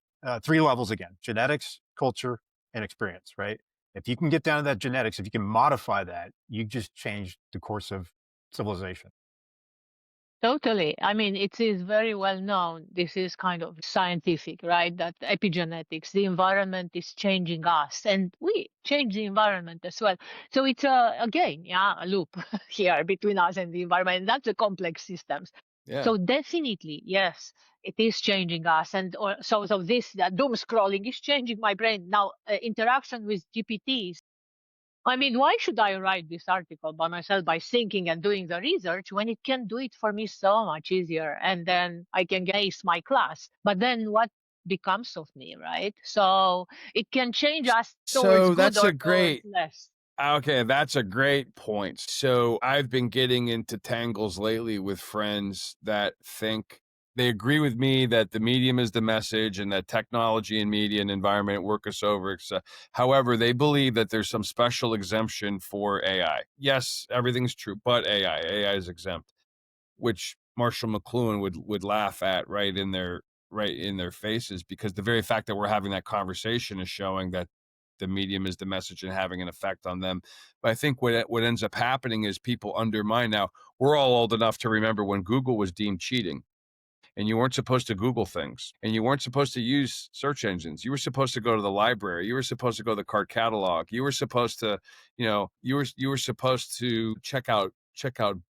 Speaker 3: 3 levels again: genetics, culture, and experience, right? If you can get down to that genetics, if you can modify that, you just change the course of civilization.
Speaker 2: Totally. I mean, it is very well known. This is kind of scientific, right? That epigenetics, the environment is changing us, and we change the environment as well. So it's again, a loop here between us and the environment. And that's a complex systems.
Speaker 1: Yeah.
Speaker 2: So definitely, yes, it is changing us, and so this doom scrolling is changing my brain now. Interaction with GPTs. I mean, why should I write this article by myself by thinking and doing the research when it can do it for me so much easier? And then I can ace my class. But then what becomes of me, right? So it can change us towards good or towards less.
Speaker 1: Okay, that's a great point. So I've been getting into tangles lately with friends that think they agree with me that the medium is the message and that technology and media and environment work us over. However, they believe that there's some special exemption for AI. Yes, everything's true, but AI is exempt, which Marshall McLuhan would laugh at right in their faces, because the very fact that we're having that conversation is showing that the medium is the message and having an effect on them. But I think what ends up happening is people undermine. Now, we're all old enough to remember when Google was deemed cheating, and you weren't supposed to Google things, and you weren't supposed to use search engines. You were supposed to go to the library. You were supposed to go to the card catalog. You were supposed to, you were supposed to check out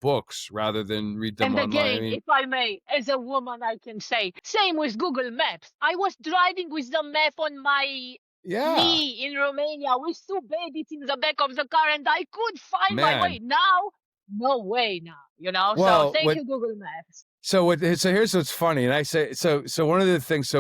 Speaker 1: books rather than read them
Speaker 2: online.
Speaker 1: And
Speaker 2: again, if I may, as a woman, I can say, same with Google Maps. I was driving with the map on my knee in Romania with 2 babies in the back of the car, and I could find my way. Now, no way now,
Speaker 1: Well,
Speaker 2: so thank you, Google Maps.
Speaker 1: So here's what's funny. And I say, so one of the things,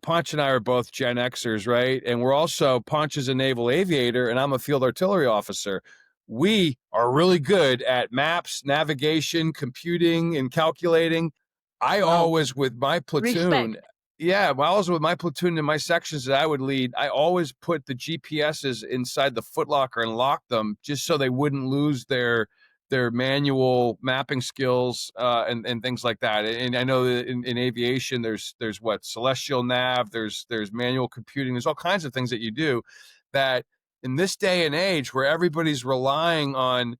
Speaker 1: Ponch and I are both Gen Xers, right? And we're also, Ponch is a naval aviator and I'm a field artillery officer. We are really good at maps, navigation, computing, and calculating. I always, with my platoon, with my platoon and my sections that I would lead, I always put the GPSs inside the footlocker and lock them just so they wouldn't lose their manual mapping skills and things like that. And I know that in aviation, there's what, celestial nav, there's manual computing, there's all kinds of things that you do that in this day and age where everybody's relying on,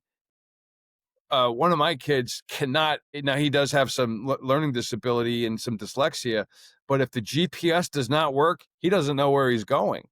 Speaker 1: one of my kids cannot, now he does have some learning disability and some dyslexia, but if the GPS does not work, he doesn't know where he's going.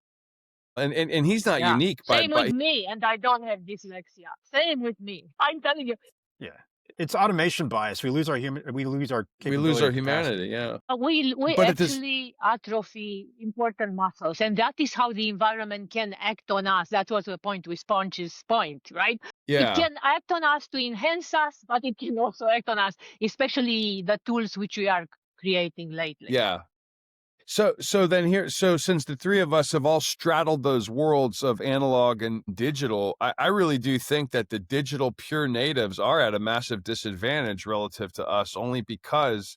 Speaker 1: And he's not unique.
Speaker 2: Same with me, and I don't have dyslexia. Same with me. I'm telling you.
Speaker 3: Yeah, it's automation bias. We lose our humanity. We lose our
Speaker 1: humanity. Yeah.
Speaker 2: We actually atrophy important muscles, and that is how the environment can act on us. That was the point with Ponch's point, right?
Speaker 1: Yeah.
Speaker 2: It can act on us to enhance us, but it can also act on us, especially the tools which we are creating lately.
Speaker 1: Yeah. So since the 3 of us have all straddled those worlds of analog and digital, I really do think that the digital pure natives are at a massive disadvantage relative to us, only because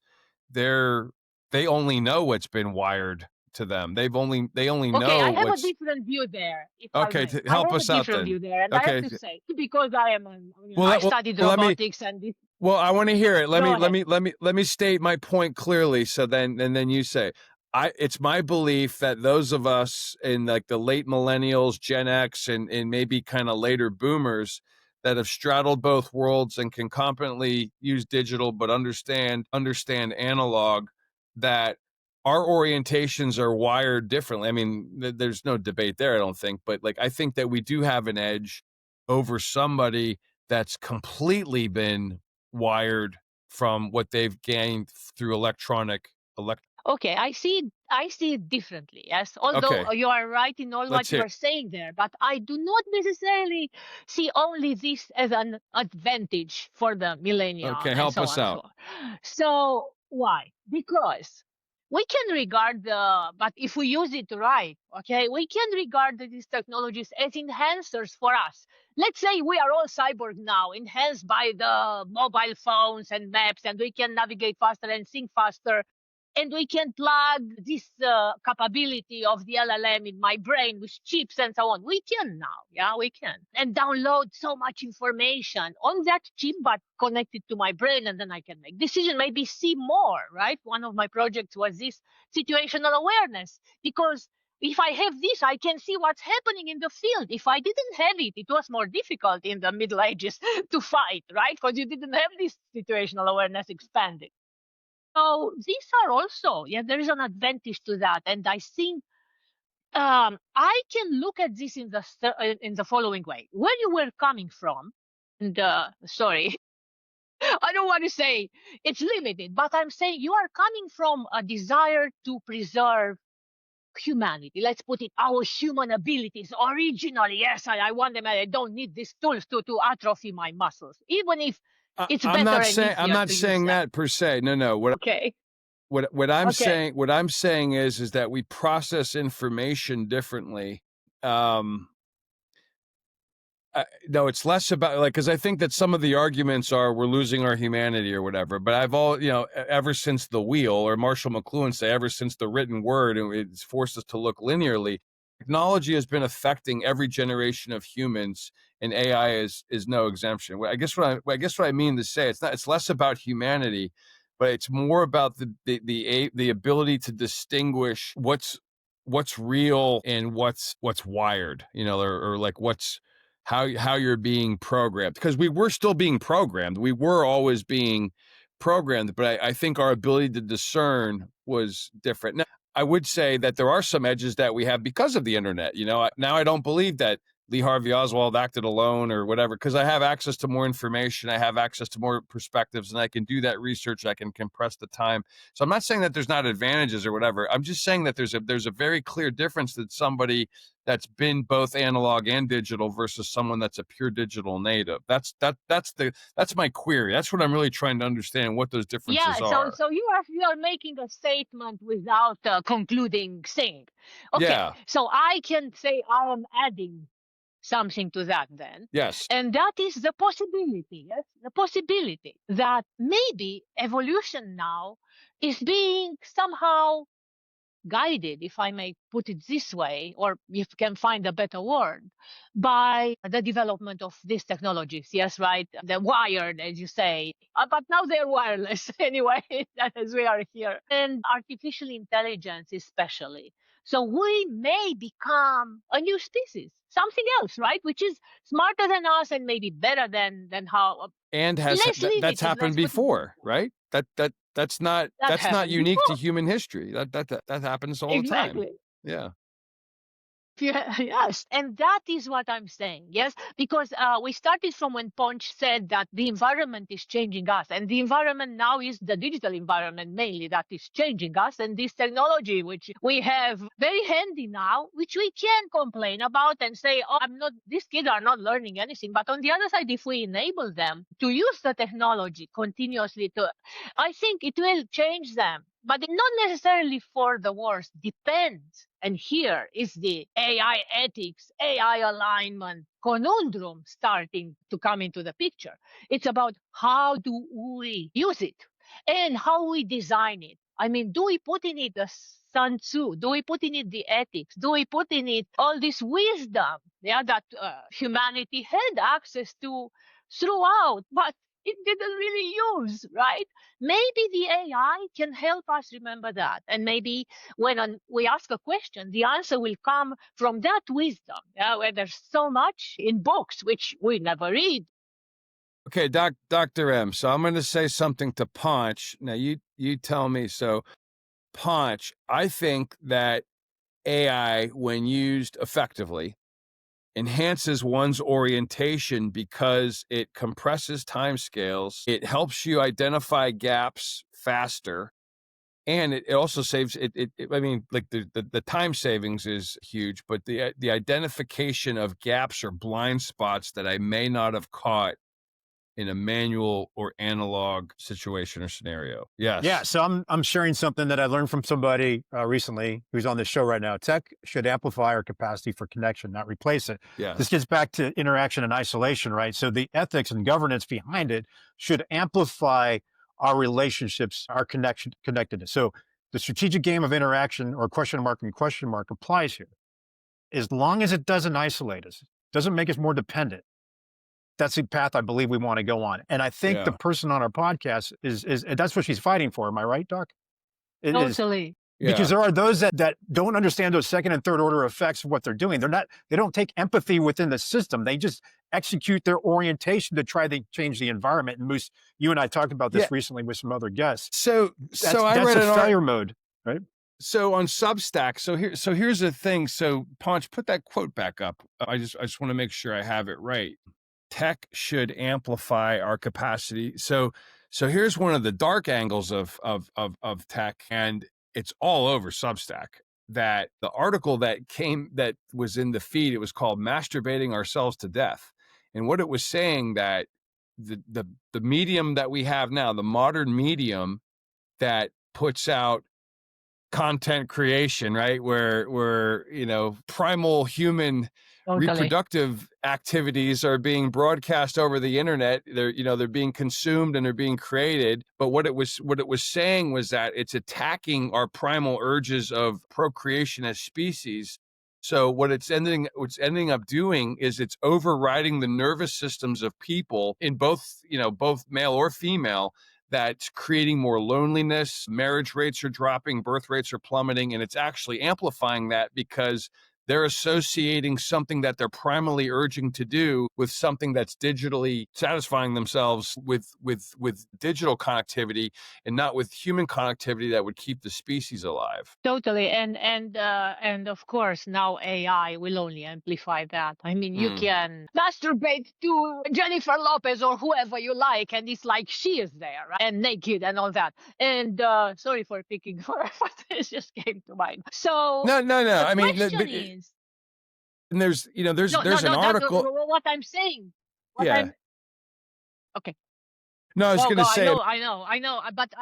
Speaker 1: they only know what's been wired to them. They only know.
Speaker 2: Okay, I have a different view there.
Speaker 1: Help us out then.
Speaker 2: I have a different view there, and I have to say, because I am, I studied robotics and this.
Speaker 1: Well, I want to hear it. Let me state my point clearly. So then you say. It's my belief that those of us in like the late millennials, Gen X, and maybe kind of later boomers that have straddled both worlds and can competently use digital but understand analog, that our orientations are wired differently. I mean, there's no debate there, I don't think, but like I think that we do have an edge over somebody that's completely been wired from what they've gained through
Speaker 2: Okay, I see it differently. Yes, although
Speaker 1: Okay.
Speaker 2: you are right in all what you are saying there, but I do not necessarily see only this as an advantage for the millennial
Speaker 1: Okay,
Speaker 2: and
Speaker 1: help
Speaker 2: so
Speaker 1: us
Speaker 2: on.
Speaker 1: out.
Speaker 2: So why? Because we can regard but if we use it right, okay, we can regard these technologies as enhancers for us. Let's say we are all cyborg now, enhanced by the mobile phones and maps, and we can navigate faster and think faster, and we can plug this capability of the LLM in my brain with chips and so on. We can now, yeah, we can. And download so much information on that chip, but connected to my brain, and then I can make decision, maybe see more, right? One of my projects was this situational awareness, because if I have this, I can see what's happening in the field. If I didn't have it, it was more difficult in the Middle Ages to fight, right? Because you didn't have this situational awareness expanded. So these are also, yeah, there is an advantage to that. And I think I can look at this in the following way. Where you were coming from, and sorry, I don't want to say it's limited, but I'm saying you are coming from a desire to preserve humanity. Let's put it, our human abilities originally. Yes, I want them. I don't need these tools to atrophy my muscles, even if it's
Speaker 1: I'm
Speaker 2: better
Speaker 1: not
Speaker 2: and
Speaker 1: saying
Speaker 2: easier
Speaker 1: I'm not
Speaker 2: to use
Speaker 1: saying
Speaker 2: them.
Speaker 1: that per se. No.
Speaker 2: Okay.
Speaker 1: What I'm
Speaker 2: Okay.
Speaker 1: saying is that we process information differently. No, it's less about like, because I think that some of the arguments are we're losing our humanity or whatever. But ever since the wheel, or Marshall McLuhan say, ever since the written word, and it's forced us to look linearly. Technology has been affecting every generation of humans, and AI is no exemption. I guess what I mean to say, it's less about humanity, but it's more about the ability to distinguish what's real and what's wired, or like how you're being programmed, because we were still being programmed. We were always being programmed, but I think our ability to discern was different. Now, I would say that there are some edges that we have because of the internet. Now I don't believe that Lee Harvey Oswald acted alone or whatever, because I have access to more information. I have access to more perspectives, and I can do that research. I can compress the time. So I'm not saying that there's not advantages or whatever. I'm just saying that there's a very clear difference that somebody that's been both analog and digital versus someone that's a pure digital native. That's my query. That's what I'm really trying to understand, what those differences are.
Speaker 2: So you are making a statement without a concluding thing. Okay.
Speaker 1: Yeah.
Speaker 2: So I can say I am adding something to that then.
Speaker 1: Yes.
Speaker 2: And that is the possibility, yes? The possibility that maybe evolution now is being somehow guided, if I may put it this way, or if you can find a better word, by the development of these technologies. Yes, right? They're wired, as you say, but now they're wireless anyway, as we are here. And artificial intelligence, especially. So we may become a new species, something else, right? Which is smarter than us and maybe better than how.
Speaker 1: And that's happened before, right? That's not unique to human history. That happens all the time.
Speaker 2: Exactly.
Speaker 1: Yeah.
Speaker 2: Yes, and that is what I'm saying. Yes, because we started from when Ponch said that the environment is changing us, and the environment now is the digital environment mainly that is changing us, and this technology which we have very handy now, which we can complain about and say, oh, these kids are not learning anything. But on the other side, if we enable them to use the technology continuously, I think it will change them. But not necessarily for the worse, depends. And here is the AI ethics, AI alignment conundrum starting to come into the picture. It's about how do we use it and how we design it. I mean, do we put in it the Sun Tzu? Do we put in it the ethics? Do we put in it all this wisdom, that humanity had access to throughout, but it didn't really use, right? Maybe the AI can help us remember that. And maybe when we ask a question, the answer will come from that wisdom, where there's so much in books, which we never read.
Speaker 1: Okay, Dr. M. So I'm going to say something to Ponch. Now you tell me. So Ponch, I think that AI, when used effectively, enhances one's orientation because it compresses timescales. It helps you identify gaps faster. And it also saves it. I mean, like the time savings is huge, but the identification of gaps or blind spots that I may not have caught in a manual or analog situation or scenario. Yes.
Speaker 3: Yeah. So I'm sharing something that I learned from somebody recently who's on this show right now. Tech should amplify our capacity for connection, not replace it.
Speaker 1: Yeah.
Speaker 3: This gets back to interaction and isolation, right? So the ethics and governance behind it should amplify our relationships, our connectedness. So the strategic game of interaction or question mark and question mark applies here. As long as it doesn't isolate us, doesn't make us more dependent, that's the path I believe we want to go on. And I think the person on our podcast is that's what she's fighting for. Am I right, Doc?
Speaker 2: Totally.
Speaker 3: Because there are those that don't understand those second and third order effects of what they're doing. They don't take empathy within the system. They just execute their orientation to try to change the environment. And Moose, you and I talked about this recently with some other guests.
Speaker 1: So I read
Speaker 3: a failure mode, right?
Speaker 1: So on Substack, so here's the thing. So Ponch, put that quote back up. I just want to make sure I have it right. Tech should amplify our capacity. So here's one of the dark angles of tech, and it's all over Substack. That the article that was in the feed, it was called "Masturbating Ourselves to Death," and what it was saying that the medium that we have now, the modern medium that puts out content creation, right? Where primal human reproductive activities are being broadcast over the internet. They're being consumed and they're being created. But what it was saying was that it's attacking our primal urges of procreation as species. So what it's ending up doing is it's overriding the nervous systems of people in both male or female. That's creating more loneliness. Marriage rates are dropping, birth rates are plummeting, and it's actually amplifying that because they're associating something that they're primarily urging to do with something that's digitally satisfying themselves with digital connectivity and not with human connectivity that would keep the species alive.
Speaker 2: Totally. And of course, now AI will only amplify that. I mean, you can masturbate to Jennifer Lopez or whoever you like, and it's like she is there, right? And naked and all that. And sorry for picking her, but it just came to mind. So
Speaker 1: no. I mean, and there's an article.
Speaker 2: What I'm saying. Okay.
Speaker 1: No, I was going to say.
Speaker 2: I know, but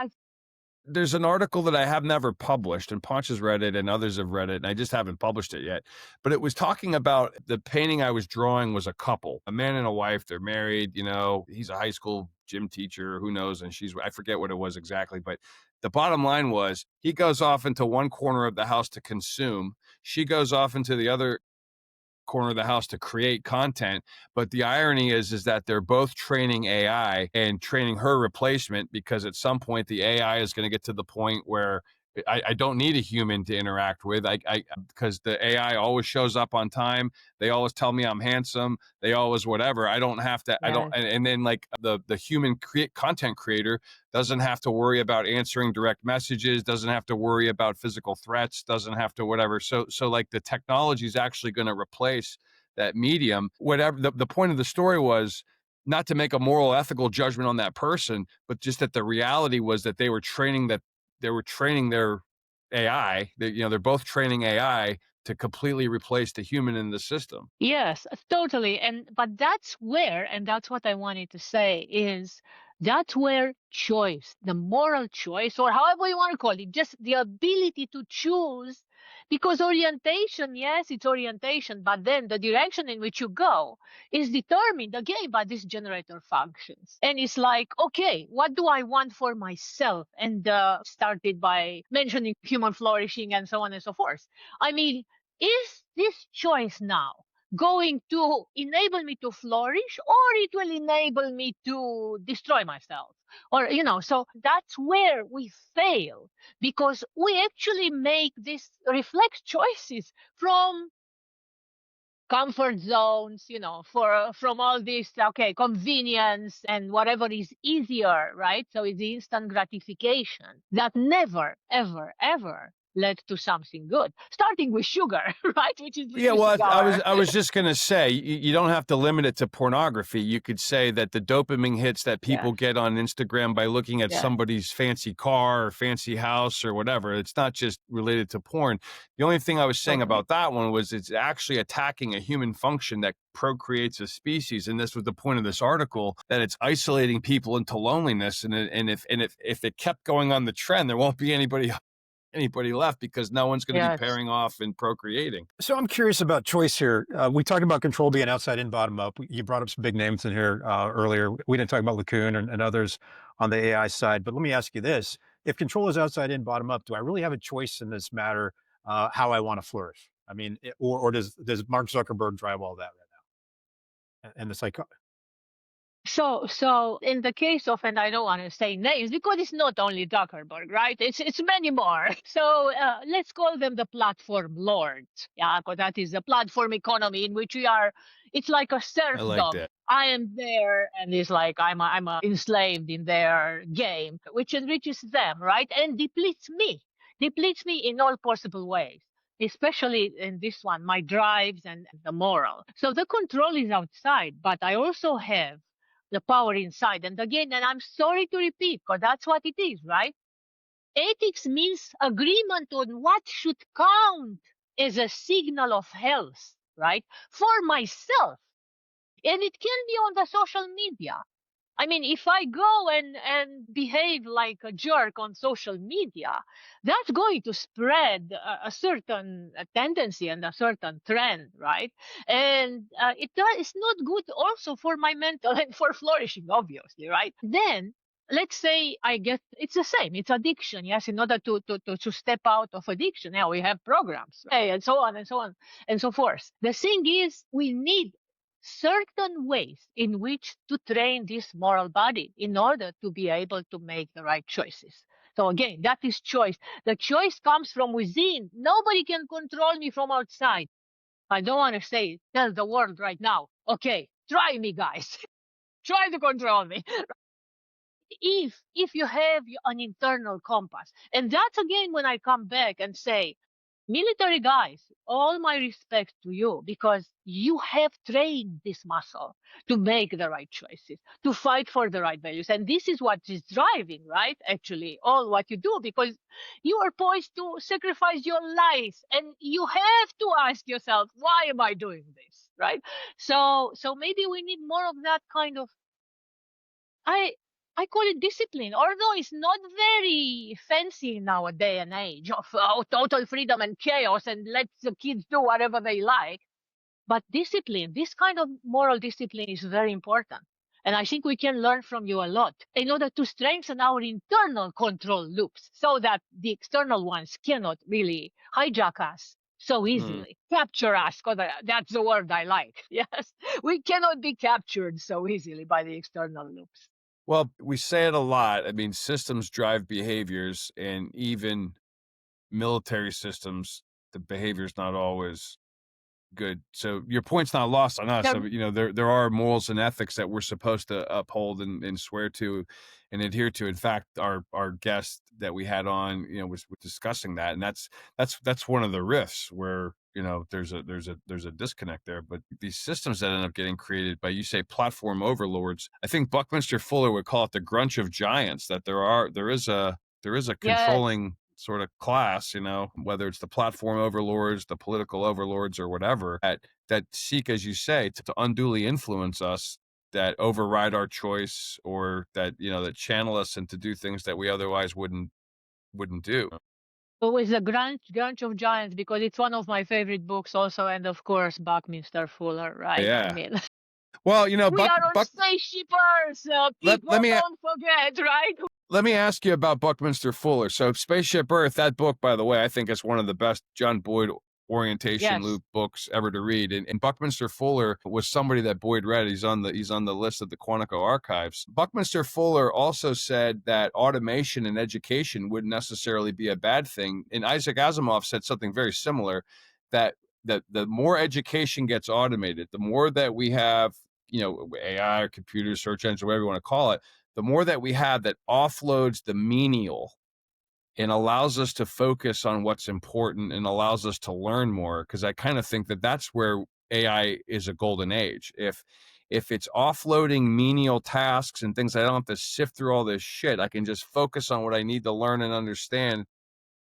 Speaker 1: there's an article that I have never published, and Ponch has read it and others have read it, and I just haven't published it yet. But it was talking about the painting I was drawing was a couple, a man and a wife. They're married, he's a high school gym teacher, who knows, and I forget what it was exactly. But the bottom line was he goes off into one corner of the house to consume. She goes off into the other corner of the house to create content. But the irony is that they're both training AI and training her replacement, because at some point the AI is going to get to the point where I don't need a human to interact with. Because the AI always shows up on time. They always tell me I'm handsome. They always whatever. I don't have to. Yeah. I don't. And then like the human content creator doesn't have to worry about answering direct messages. Doesn't have to worry about physical threats. Doesn't have to whatever. So like the technology is actually going to replace that medium. Whatever the point of the story was. Not to make a moral, ethical judgment on that person, but just that the reality was that they were training their AI. They're both training AI to completely replace the human in the system.
Speaker 2: Yes, totally. But that's what I wanted to say is that's where choice, the moral choice, or however you want to call it, just the ability to choose. Because orientation, yes, it's orientation, but then the direction in which you go is determined again by these generator functions. And it's like, okay, what do I want for myself? And started by mentioning human flourishing and so on and so forth. I mean, is this choice now going to enable me to flourish, or it will enable me to destroy myself? Or, so that's where we fail, because we actually make this reflex choices from comfort zones, from all this, convenience and whatever is easier, right? So it's the instant gratification that never, ever, ever led to something good, starting with sugar, right? Which is
Speaker 1: Yeah, well, I was just gonna say you don't have to limit it to pornography. You could say that the dopamine hits that people get on Instagram by looking at somebody's fancy car or fancy house or whatever. It's not just related to porn. The only thing I was saying about that one was it's actually attacking a human function that procreates a species, and this was the point of this article, that it's isolating people into loneliness, and if it kept going on the trend, there won't be anybody left because no one's going to be pairing off and procreating.
Speaker 3: So I'm curious about choice here. We talked about control being outside in, bottom up. You brought up some big names in here earlier. We didn't talk about LeCun and others on the AI side, but let me ask you this. If control is outside in, bottom up, do I really have a choice in this matter, how I want to flourish? I mean, or does Mark Zuckerberg drive all that right now? And it's like,
Speaker 2: so in the case of, and I don't want to say names because it's not only Zuckerberg, right? It's many more. So let's call them the platform lords. Yeah, because that is a platform economy in which we are. It's like a serfdom. I am there, and it's like I'm enslaved in their game, which enriches them, right, and depletes me in all possible ways. Especially in this one, my drives and the moral. So the control is outside, but I also have the power inside. And again, and I'm sorry to repeat, because that's what it is, right? Ethics means agreement on what should count as a signal of health, right? For myself. And it can be on the social media. I mean, if I go and behave like a jerk on social media, that's going to spread a certain tendency and a certain trend, right? And it's not good also for my mental and for flourishing, obviously, right? Then let's say it's the same, it's addiction. Yes, in order to step out of addiction, yeah, we have programs, right? And so on and so on and so forth. The thing is, we need certain ways in which to train this moral body in order to be able to make the right choices. So again, that is choice. The choice comes from within. Nobody can control me from outside. I don't want to tell the world right now, okay, try me, guys. Try to control me. If you have an internal compass. And that's again when I come back and say, military guys, all my respect to you, because you have trained this muscle to make the right choices, to fight for the right values. And this is what is driving, right? Actually, all what you do, because you are poised to sacrifice your life. And you have to ask yourself, why am I doing this? Right? So maybe we need more of that kind of, I call it discipline, although it's not very fancy in our day and age of total freedom and chaos and let the kids do whatever they like. But discipline, this kind of moral discipline is very important. And I think we can learn from you a lot in order to strengthen our internal control loops so that the external ones cannot really hijack us so easily, capture us, because that's the word I like. Yes, we cannot be captured so easily by the external loops.
Speaker 1: Well, we say it a lot. I mean, systems drive behaviors, and even military systems, the behavior is not always good. So your point's not lost on us. I mean, you know, there are morals and ethics that we're supposed to uphold and swear to and adhere to. In fact, our guest that we had on, you know, was discussing that, and that's one of the rifts where, you know, there's a disconnect there. But these systems that end up getting created by, you say, platform overlords, I think Buckminster Fuller would call it the grunch of giants. That there is a controlling sort of class, you know, whether it's the platform overlords, the political overlords, or whatever, that seek, as you say, to unduly influence us, that override our choice, or that, you know, that channel us into do things that we otherwise wouldn't do.
Speaker 2: Always a grunge of giants, because it's one of my favorite books also, and of course Buckminster Fuller, right?
Speaker 1: Yeah.
Speaker 2: I mean,
Speaker 1: well, you know,
Speaker 2: we are on Spaceship Earth. People don't forget, right?
Speaker 1: Let me ask you about Buckminster Fuller. So Spaceship Earth, that book, by the way, I think is one of the best John Boyd orientation loop books ever to read. And Buckminster Fuller was somebody that Boyd read. He's on the list of the Quantico archives. Buckminster Fuller also said that automation in education wouldn't necessarily be a bad thing. And Isaac Asimov said something very similar, that the more education gets automated, the more that we have, you know, AI or computers, search engines, whatever you want to call it, the more that we have that offloads the menial and allows us to focus on what's important and allows us to learn more. Because I kind of think that that's where AI is a golden age. If it's offloading menial tasks and things, I don't have to sift through all this shit. I can just focus on what I need to learn and understand.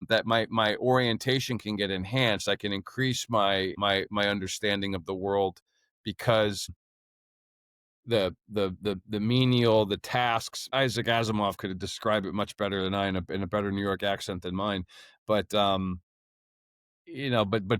Speaker 1: That my orientation can get enhanced. I can increase my understanding of the world, because the menial, the tasks. Isaac Asimov could have described it much better than I, in a better New York accent than mine. But but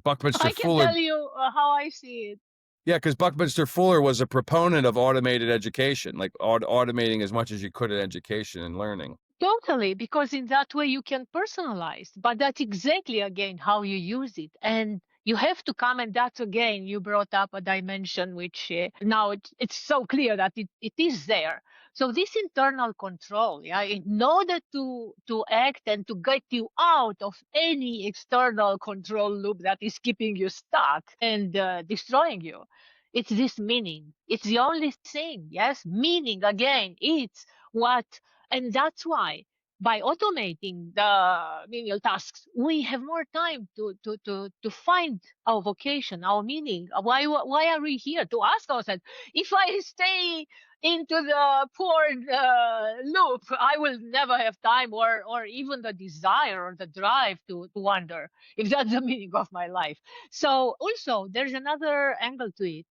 Speaker 1: Buckminster
Speaker 2: I can
Speaker 1: Fuller.
Speaker 2: tell you how I see it.
Speaker 1: Yeah, because Buckminster Fuller was a proponent of automated education, like automating as much as you could in education and learning.
Speaker 2: Totally, because in that way you can personalize, but that's exactly again how you use it. And you have to come, and that's again, you brought up a dimension which now it's so clear that it is there. So this internal control, yeah, in order to act and to get you out of any external control loop that is keeping you stuck and destroying you, it's this meaning. It's the only thing, yes, meaning again, it's what. And that's why by automating the menial tasks, we have more time to find our vocation, our meaning. Why are we here? To ask ourselves, if I stay into the porn loop, I will never have time or even the desire or the drive to wonder if that's the meaning of my life. So also there's another angle to it,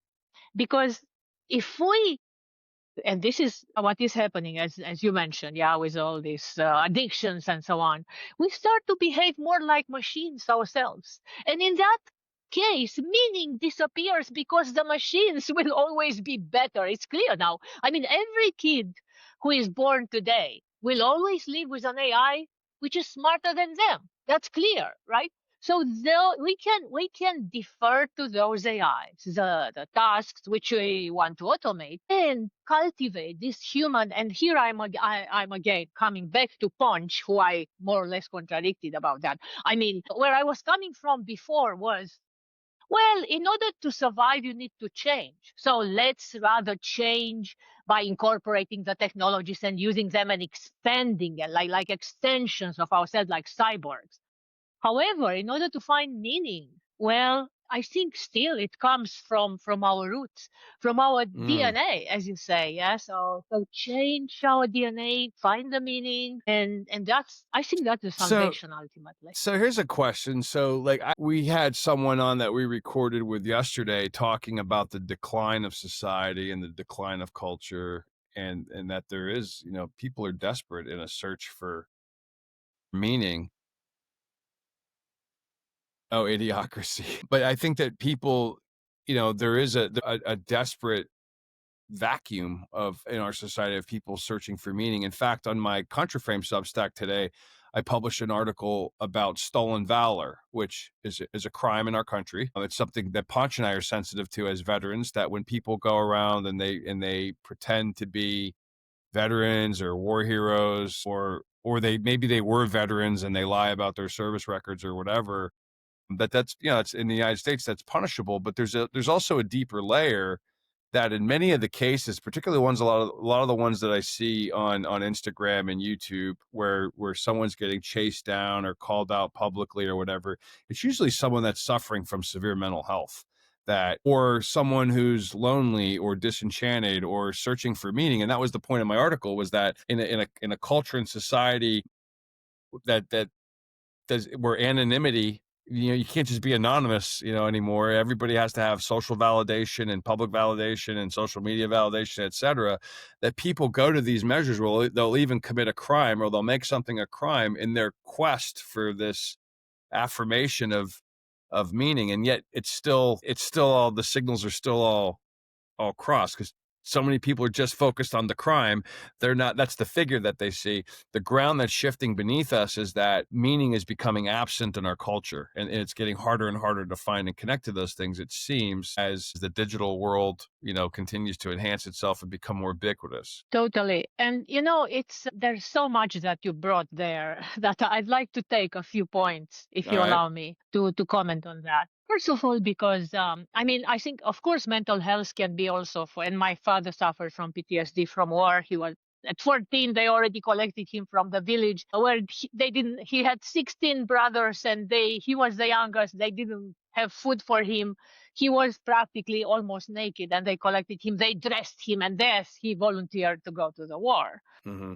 Speaker 2: because if we, and this is what is happening, as you mentioned, yeah, with all these addictions and so on, we start to behave more like machines ourselves, and in that case meaning disappears, because the machines will always be better. It's clear now. I mean, every kid who is born today will always live with an AI which is smarter than them. That's clear, right? So though we can defer to those AIs, the tasks which we want to automate, and cultivate this human. And here I'm again coming back to Ponch, who I more or less contradicted about that. I mean, where I was coming from before was, well, in order to survive, you need to change. So let's rather change by incorporating the technologies and using them and expanding it, like extensions of ourselves, like cyborgs. However, in order to find meaning, well, I think still it comes from our roots, from our DNA, as you say. Yeah. So change our DNA, find the meaning, and that's, I think that's the salvation ultimately.
Speaker 1: So here's a question. So like we had someone on that we recorded with yesterday talking about the decline of society and the decline of culture, and that there is, people are desperate in a search for meaning. Oh, idiocracy. But I think that people, there is a desperate vacuum in our society of people searching for meaning. In fact, on my Contraframe Substack today, I published an article about stolen valor, which is a crime in our country. It's something that Ponch and I are sensitive to as veterans, that when people go around and they pretend to be veterans or war heroes, or maybe they were veterans and they lie about their service records or whatever, that's it's in the United States, that's punishable. But there's also a deeper layer that in many of the cases, particularly a lot of the ones that I see on Instagram and YouTube, where someone's getting chased down or called out publicly or whatever, it's usually someone that's suffering from severe mental health, or someone who's lonely or disenchanted or searching for meaning. And that was the point of my article, was that in a culture and society that does, where anonymity, you can't just be anonymous, anymore. Everybody has to have social validation and public validation and social media validation, etc. That people go to these measures where they'll even commit a crime, or they'll make something a crime in their quest for this affirmation of meaning. And yet it's still all, the signals are still all crossed, because so many people are just focused on the crime. They're not, that's the figure that they see. The ground that's shifting beneath us is that meaning is becoming absent in our culture, and it's getting harder and harder to find and connect to those things, it seems, as the digital world, continues to enhance itself and become more ubiquitous.
Speaker 2: Totally. And there's so much that you brought there that I'd like to take a few points, if you allow me to comment on that. First of all, because I think, of course, mental health can be also and my father suffered from PTSD from war. He was At 14, they already collected him from the village where he had 16 brothers and he was the youngest. They didn't have food for him. He was practically almost naked and they collected him. They dressed him and he volunteered to go to the war.
Speaker 1: Mm-hmm.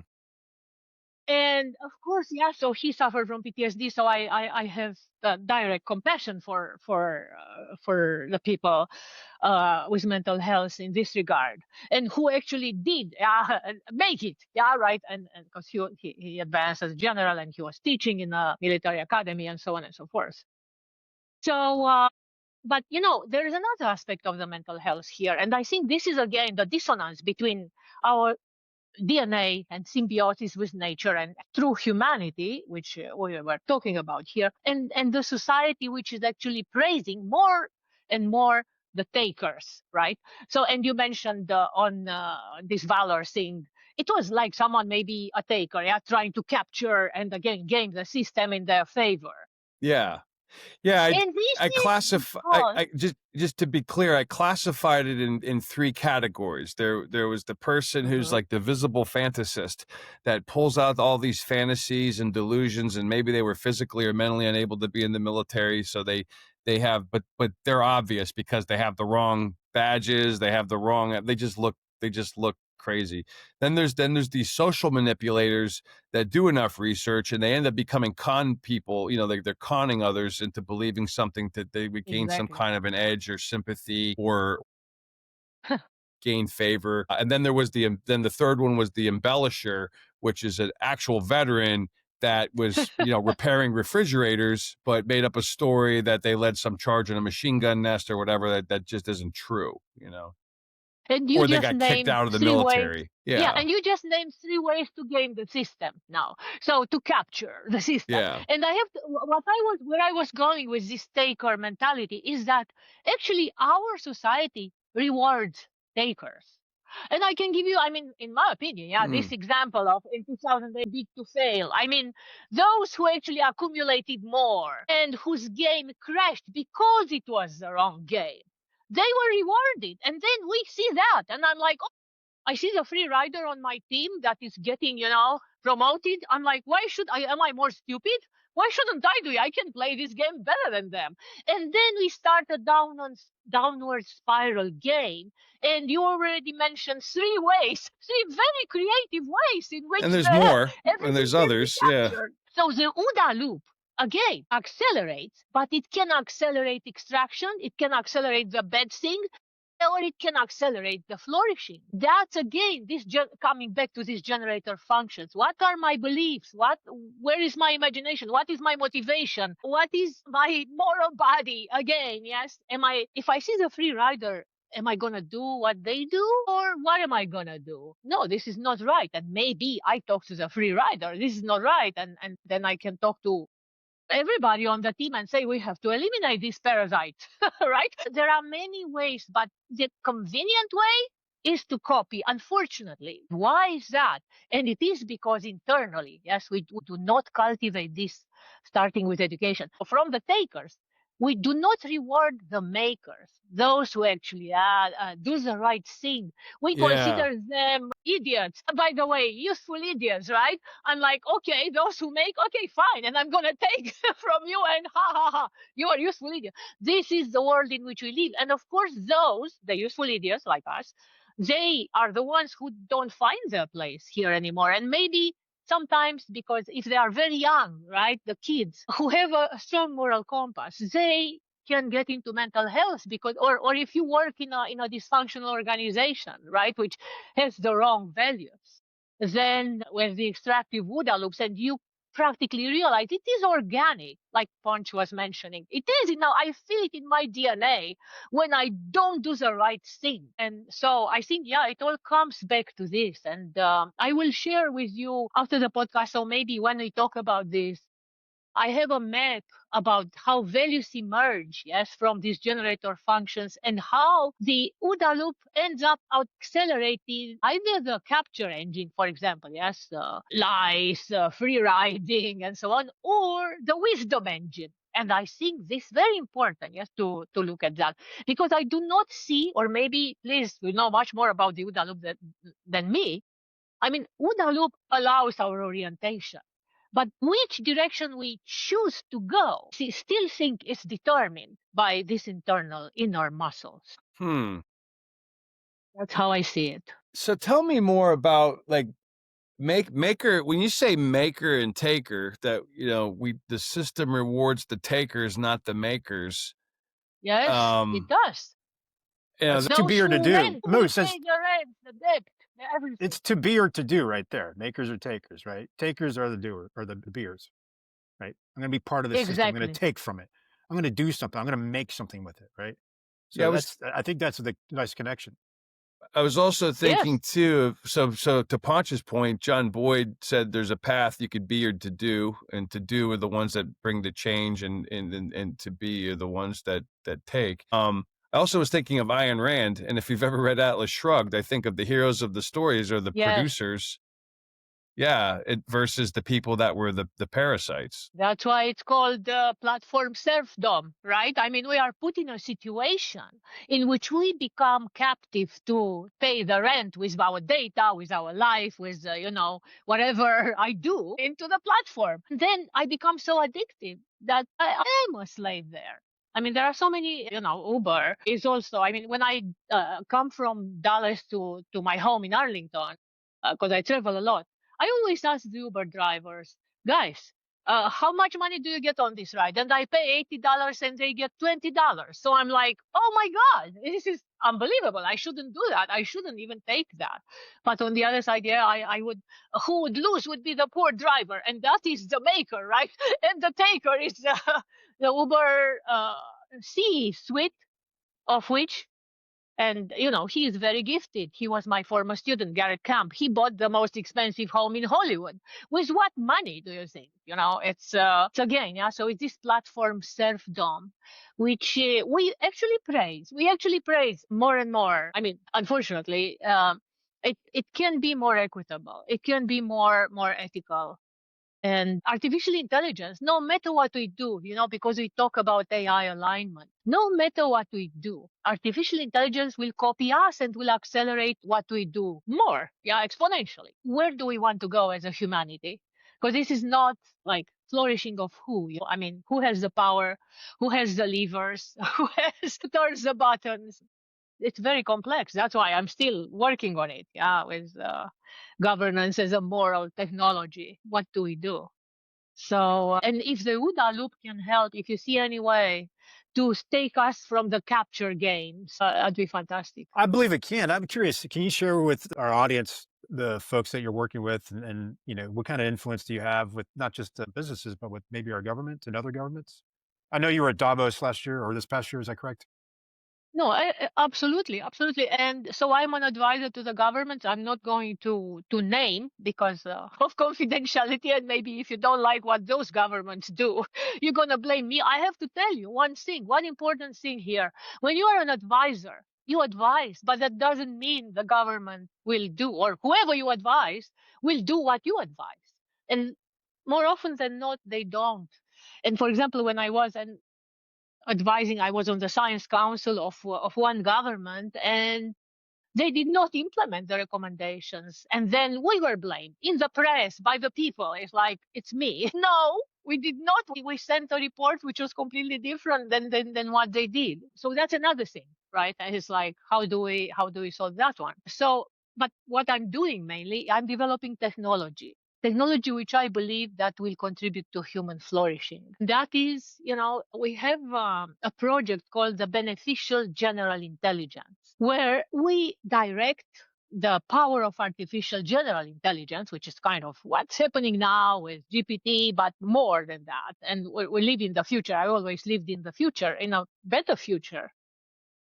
Speaker 2: And of course, yeah, so he suffered from PTSD. So I have direct compassion for the people with mental health in this regard, and who actually did make it, yeah, right, and because he advanced as a general and he was teaching in a military academy and so on and so forth. So, but there is another aspect of the mental health here, and I think this is again the dissonance between our DNA and symbiosis with nature and true humanity, which we were talking about here, and the society which is actually praising more and more the takers, right? So, and you mentioned on this valor thing, it was like someone maybe a taker, yeah, trying to capture and again game the system in their favor.
Speaker 1: Yeah. Yeah, I classify. I just to be clear, I classified it in three categories. There was the person who's like the visible fantasist that pulls out all these fantasies and delusions, and maybe they were physically or mentally unable to be in the military, so they have, but they're obvious because they have the wrong badges, they have the wrong, they just look crazy. Then there's these social manipulators that do enough research and they end up becoming con people. They're conning others into believing something that they would gain some kind of an edge or sympathy or gain favor. And then there was the third one was the embellisher, which is an actual veteran that was repairing refrigerators, but made up a story that they led some charge in a machine gun nest or whatever that just isn't true.
Speaker 2: And you
Speaker 1: or they
Speaker 2: just
Speaker 1: got kicked out of the military.
Speaker 2: Yeah, and you just named 3 ways to game the system now. So to capture the system.
Speaker 1: Yeah.
Speaker 2: And where I was going with this taker mentality is that actually our society rewards takers. And I can give you, in my opinion, this example of in 2008 big to fail. Those who actually accumulated more and whose game crashed because it was the wrong game, they were rewarded. And then we see that. And I'm like, oh, I see the free rider on my team that is getting, promoted. I'm like, am I more stupid? Why shouldn't I do it? I can play this game better than them. And then we start a downward spiral game. And you already mentioned 3 very creative ways in which.
Speaker 1: And there's more. And there's others. Yeah.
Speaker 2: So the OODA loop, again, accelerates, but it can accelerate extraction. It can accelerate the bad thing, or it can accelerate the flourishing. That's again, coming back to these generator functions. What are my beliefs? Where is my imagination? What is my motivation? What is my moral body? Again, yes. If I see the free rider, am I going to do what they do, or what am I going to do? No, this is not right. And maybe I talk to the free rider. This is not right. And then I can talk to everybody on the team and say we have to eliminate this parasite, right? There are many ways, but the convenient way is to copy, unfortunately. Why is that? And it is because internally, yes, we do not cultivate this, starting with education. From the takers, we do not reward the makers, those who actually do the right thing. We consider them idiots. By the way, useful idiots, right? I'm like, okay, those who make, okay, fine. And I'm going to take from you and you are useful idiots. This is the world in which we live. And of course, the useful idiots like us, they are the ones who don't find their place here anymore. And maybe sometimes because if they are very young, right, the kids who have a strong moral compass, they can get into mental health because, or if you work in a dysfunctional organization, right, which has the wrong values, then with the extractive OODA loops, and you practically realize it is organic, like Ponch was mentioning. It is, I feel it in my DNA when I don't do the right thing. And so I think, it all comes back to this. And I will share with you after the podcast, so maybe when we talk about this, I have a map about how values emerge, yes, from these generator functions and how the OODA loop ends up accelerating either the capture engine, for example, yes, lies, free riding, and so on, or the wisdom engine. And I think this is very important, yes, to look at that. Because I do not see, or maybe Liz will know much more about the OODA loop than me, I mean, OODA loop allows our orientation, but which direction we choose to go, still think is determined by this internal inner muscles. That's how I see it.
Speaker 1: So tell me more about like maker. When you say maker and taker, that the system rewards the takers, not the makers.
Speaker 2: Yes, it does.
Speaker 3: It's to
Speaker 2: Those
Speaker 3: be or to
Speaker 2: who
Speaker 3: do.
Speaker 2: rent, who
Speaker 3: Moose,
Speaker 2: pay the rent, the debt, everything.
Speaker 3: it's to be or to do right there. Makers or takers, right? Takers are the doer or the beers, right? I'm going to be part of the system. I'm going to take from it. I'm going to do something. I'm going to make something with it, right? So I think that's the nice connection.
Speaker 1: I was also thinking too, so to Ponch's point, John Boyd said there's a path you could be or to do, and to do are the ones that bring the change, and to be are the ones that take. I also was thinking of Ayn Rand, and if you've ever read Atlas Shrugged, I think of the heroes of the stories are the producers. Yeah, versus the people that were the parasites.
Speaker 2: That's why it's called platform serfdom, right? I mean, we are put in a situation in which we become captive to pay the rent with our data, with our life, with, whatever I do into the platform. Then I become so addictive that I am a slave there. I mean, there are so many, Uber is also, I mean, when I come from Dallas to my home in Arlington, because I travel a lot, I always ask the Uber drivers, guys, how much money do you get on this ride? And I pay $80 and they get $20. So I'm like, oh my God, this is unbelievable. I shouldn't do that. I shouldn't even take that. But on the other side, I would, who would lose would be the poor driver. And that is the maker, right? And the taker is the Uber C-suite, of which, and, he is very gifted. He was my former student, Garrett Camp. He bought the most expensive home in Hollywood. With what money, do you think? It's again, yeah. So it's this platform serfdom, which we actually praise. We actually praise more and more. I mean, unfortunately, it can be more equitable. It can be more ethical. And artificial intelligence, no matter what we do, because we talk about AI alignment, no matter what we do, artificial intelligence will copy us and will accelerate what we do more, exponentially. Where do we want to go as a humanity? Because this is not like flourishing of who. I mean, who has the power? Who has the levers? Who turns the buttons? It's very complex. That's why I'm still working on it. With governance as a moral technology. What do we do? So, and if the OODA loop can help, if you see any way to take us from the capture games, that'd be fantastic.
Speaker 3: I believe it can. I'm curious. Can you share with our audience the folks that you're working with, and what kind of influence do you have with not just businesses, but with maybe our government and other governments? I know you were at Davos last year or this past year. Is that correct?
Speaker 2: No, absolutely, absolutely. And so I'm an advisor to the government. I'm not going to name because of confidentiality. And maybe if you don't like what those governments do, you're going to blame me. I have to tell you one important thing here. When you are an advisor, you advise, but that doesn't mean the government will do, or whoever you advise will do what you advise. And more often than not, they don't. And for example, when I was advising, I was on the science council of one government, and they did not implement the recommendations. And then we were blamed in the press by the people. It's like, it's me. No, we did not. We sent a report which was completely different than what they did. So that's another thing, right? And it's like, how do we solve that one? So, but what I'm doing mainly, I'm developing technology which I believe that will contribute to human flourishing. That is, we have a project called the Beneficial General Intelligence, where we direct the power of artificial general intelligence, which is kind of what's happening now with GPT, but more than that. And we live in the future. I always lived in the future, in a better future,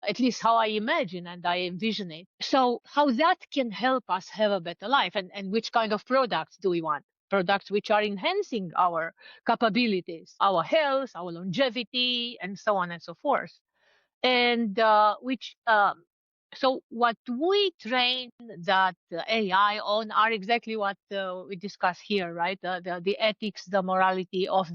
Speaker 2: at least how I imagine and I envision it. So how that can help us have a better life, and which kind of products do we want? Products which are enhancing our capabilities, our health, our longevity, and so on and so forth. And so what we train that AI on are exactly what we discuss here, right? The ethics, the morality of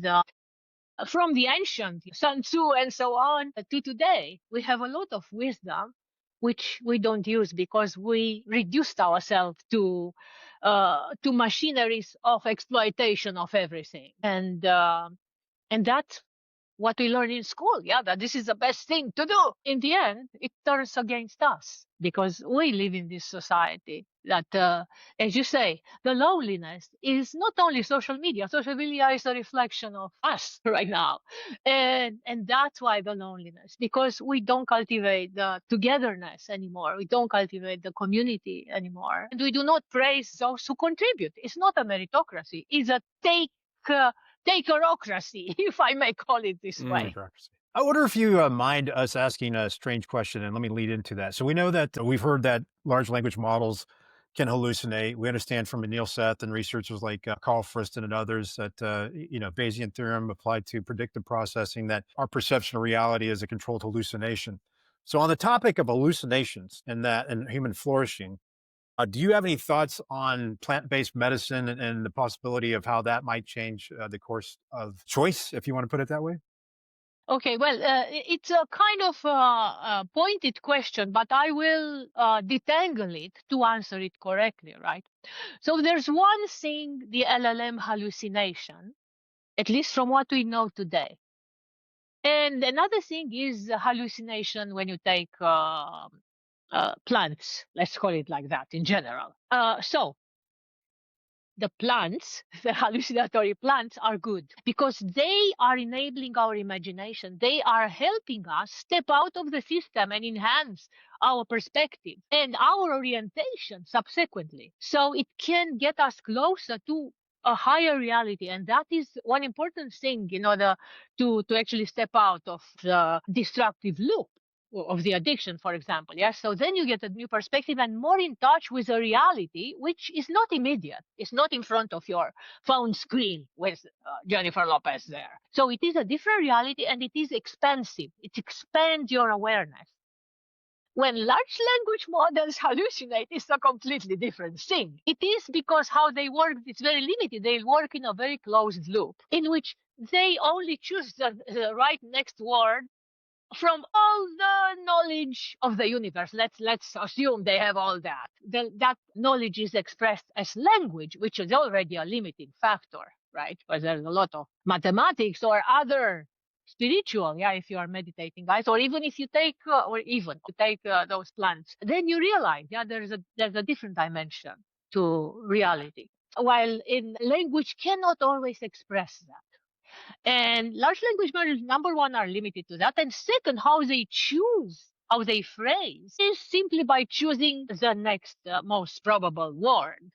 Speaker 2: from the ancient Sun Tzu and so on to today. We have a lot of wisdom which we don't use because we reduced ourselves to machineries of exploitation of everything. And that's what we learn in school. Yeah, that this is the best thing to do. In the end, it turns against us because we live in this society that, as you say, the loneliness is not only social media. Social media is a reflection of us right now. And that's why the loneliness, because we don't cultivate the togetherness anymore. We don't cultivate the community anymore. And we do not praise those who contribute. It's not a meritocracy. It's a takerocracy, if I may call it this way.
Speaker 3: I wonder if you mind us asking a strange question, and let me lead into that. So we know that we've heard that large language models can hallucinate. We understand from Anil Seth and researchers like Carl Friston and others that, Bayesian theorem applied to predictive processing, that our perception of reality is a controlled hallucination. So on the topic of hallucinations and human flourishing, do you have any thoughts on plant-based medicine and the possibility of how that might change the course of choice, if you want to put it that way?
Speaker 2: Okay, well, it's a kind of pointed question, but I will detangle it to answer it correctly, right? So there's one thing, the LLM hallucination, at least from what we know today. And another thing is hallucination when you take plants, let's call it like that in general. So the plants, the hallucinatory plants, are good because they are enabling our imagination. They are helping us step out of the system and enhance our perspective and our orientation subsequently. So it can get us closer to a higher reality. And that is one important thing in order to actually step out of the destructive loop of the addiction, for example. Yeah. So then you get a new perspective and more in touch with a reality which is not immediate. It's not in front of your phone screen with Jennifer Lopez there. So it is a different reality and it is expansive. It expands your awareness. When large language models hallucinate, it's a completely different thing. It is because how they work, it's very limited. They work in a very closed loop in which they only choose the right next word from all the knowledge of the universe. Let's assume they have all that. That knowledge is expressed as language, which is already a limiting factor, right? Because there's a lot of mathematics or other spiritual, if you are meditating, guys, or even if you take, those plants, then you realize, there's a different dimension to reality. While in language cannot always express that. And large language models, number one, are limited to that. And second, how they choose, how they phrase is simply by choosing the next most probable word.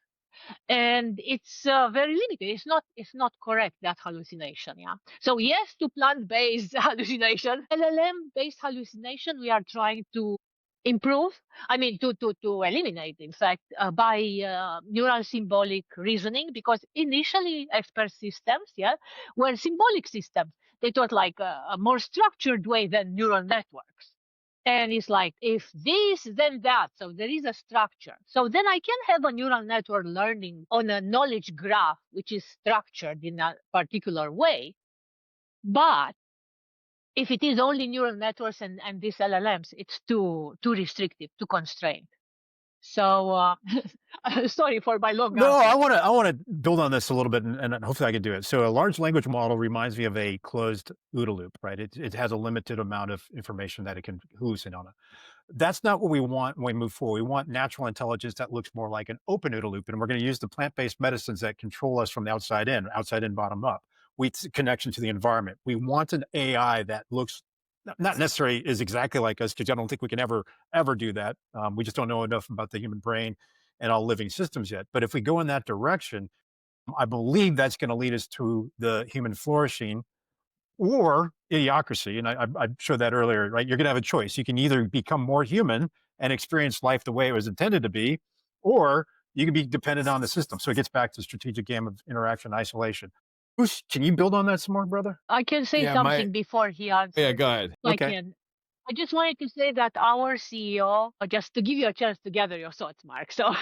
Speaker 2: And it's very limited. It's not correct, that hallucination. Yeah. So yes, to plant-based hallucination, LLM-based hallucination, we are trying to improve. I mean, to eliminate, in fact, by neural symbolic reasoning, because initially expert systems, were symbolic systems. They thought like a more structured way than neural networks. And it's like, if this, then that. So there is a structure. So then I can have a neural network learning on a knowledge graph, which is structured in a particular way. But if it is only neural networks and these LLMs, it's too restrictive, too constrained. So sorry for my long answer.
Speaker 3: No, I want to build on this a little bit, and hopefully I can do it. So a large language model reminds me of a closed OODA loop, right? It has a limited amount of information that it can hallucinate on. That's not what we want when we move forward. We want natural intelligence that looks more like an open OODA loop, and we're going to use the plant-based medicines that control us from the outside in, bottom up. Connection to the environment. We want an AI that looks not necessarily is exactly like us, because I don't think we can ever do that. We just don't know enough about the human brain and all living systems yet. But if we go in that direction, I believe that's going to lead us to the human flourishing or idiocracy. And I showed that earlier, right? You're going to have a choice. You can either become more human and experience life the way it was intended to be, or you can be dependent on the system. So it gets back to the strategic game of interaction, isolation. Moose, can you build on that some more, brother?
Speaker 2: I can say something before he answers.
Speaker 1: Yeah, go ahead.
Speaker 2: I can. I just wanted to say that our CEO, just to give you a chance to gather your thoughts, Mark. So,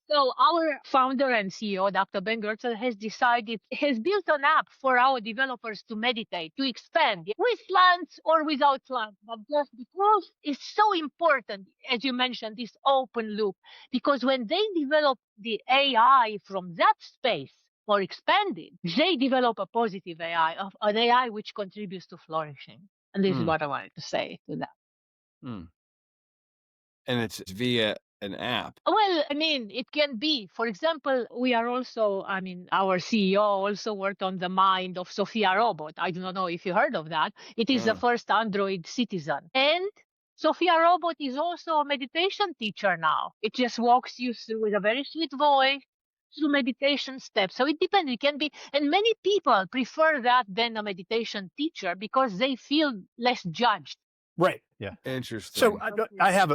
Speaker 2: so our founder and CEO, Dr. Ben Gertzel, has built an app for our developers to meditate, to expand with slants or without slants. But just because it's so important, as you mentioned, this open loop, because when they develop the AI from that space, or expanded, they develop a positive AI, of an AI which contributes to flourishing. And this is what I wanted to say to that.
Speaker 1: And it's via an app.
Speaker 2: Well, I mean, it can be. For example, we are also, I mean, our CEO also worked on the mind of Sophia Robot. I do not know if you heard of that. It is the first Android citizen. And Sophia Robot is also a meditation teacher now. It just walks you through with a very sweet voice through meditation steps. So it depends. It can be, and many people prefer that than a meditation teacher because they feel less judged.
Speaker 3: Right. Yeah.
Speaker 1: Interesting.
Speaker 3: So I have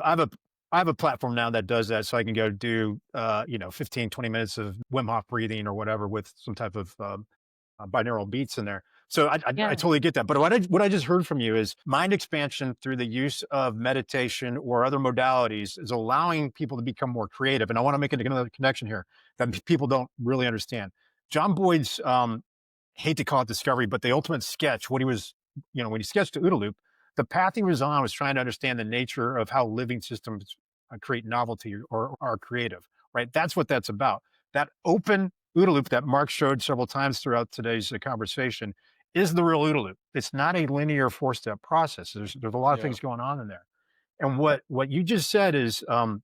Speaker 3: a platform now that does that. So I can go do, 15, 20 minutes of Wim Hof breathing or whatever with some type of binaural beats in there. So I totally get that. But what I just heard from you is mind expansion through the use of meditation or other modalities is allowing people to become more creative. And I want to make another connection here that people don't really understand. John Boyd's, hate to call it discovery, but the ultimate sketch, when he sketched the OODA loop, the path he was on was trying to understand the nature of how living systems create novelty or are creative, right? That's what that's about. That open OODA loop that Mark showed several times throughout today's conversation is the real OODA loop. It's not a linear 4-step process. There's a lot of things going on in there. And what you just said is an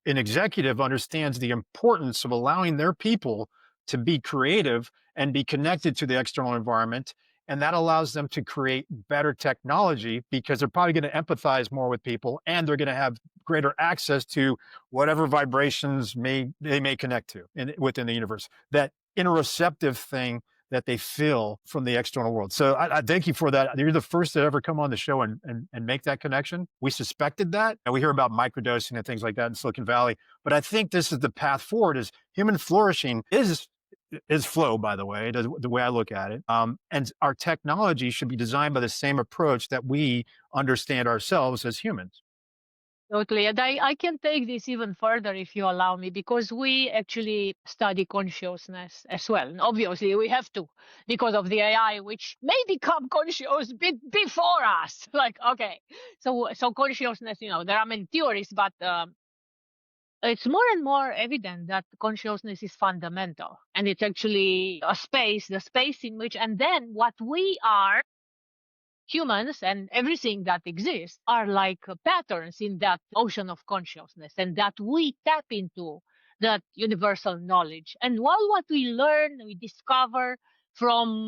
Speaker 3: executive understands the importance of allowing their people to be creative and be connected to the external environment. And that allows them to create better technology because they're probably going to empathize more with people and they're going to have greater access to whatever vibrations they may connect to within the universe. That interoceptive thing that they feel from the external world. So I thank you for that. You're the first to ever come on the show and make that connection. We suspected that. And we hear about microdosing and things like that in Silicon Valley. But I think this is the path forward is human flourishing is flow, by the way, the way I look at it. And our technology should be designed by the same approach that we understand ourselves as humans.
Speaker 2: Totally. And I can take this even further if you allow me, because we actually study consciousness as well. And obviously, we have to because of the AI, which may become conscious before us. Like, okay. So consciousness, there are many theories, but it's more and more evident that consciousness is fundamental. And it's actually the space in which, and then what we are, humans and everything that exists, are like patterns in that ocean of consciousness, and that we tap into that universal knowledge. And while what we learn, we discover from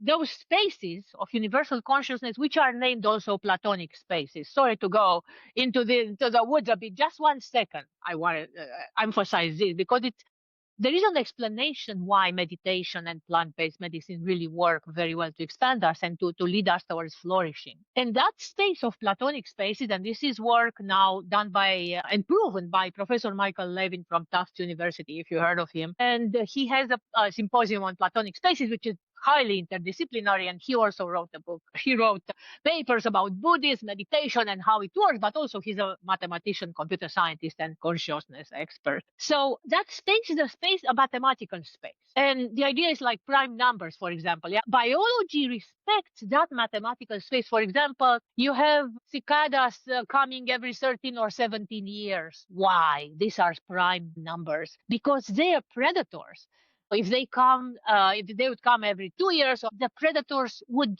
Speaker 2: those spaces of universal consciousness, which are named also Platonic spaces. Sorry to go into the woods a bit. Just 1 second. I want to emphasize this because there is an explanation why meditation and plant-based medicine really work very well to expand us and to lead us towards flourishing. And that space of Platonic spaces, and this is work now done by and proven by Professor Michael Levin from Tufts University, if you heard of him. And he has a symposium on Platonic spaces, which is highly interdisciplinary, and he also wrote a book. He wrote papers about Buddhism, meditation, and how it works, but also he's a mathematician, computer scientist, and consciousness expert. So that space is a mathematical space. And the idea is like prime numbers, for example. Yeah? Biology respects that mathematical space. For example, you have cicadas coming every 13 or 17 years. Why? These are prime numbers because they are predators. If they would come every 2 years, the predators would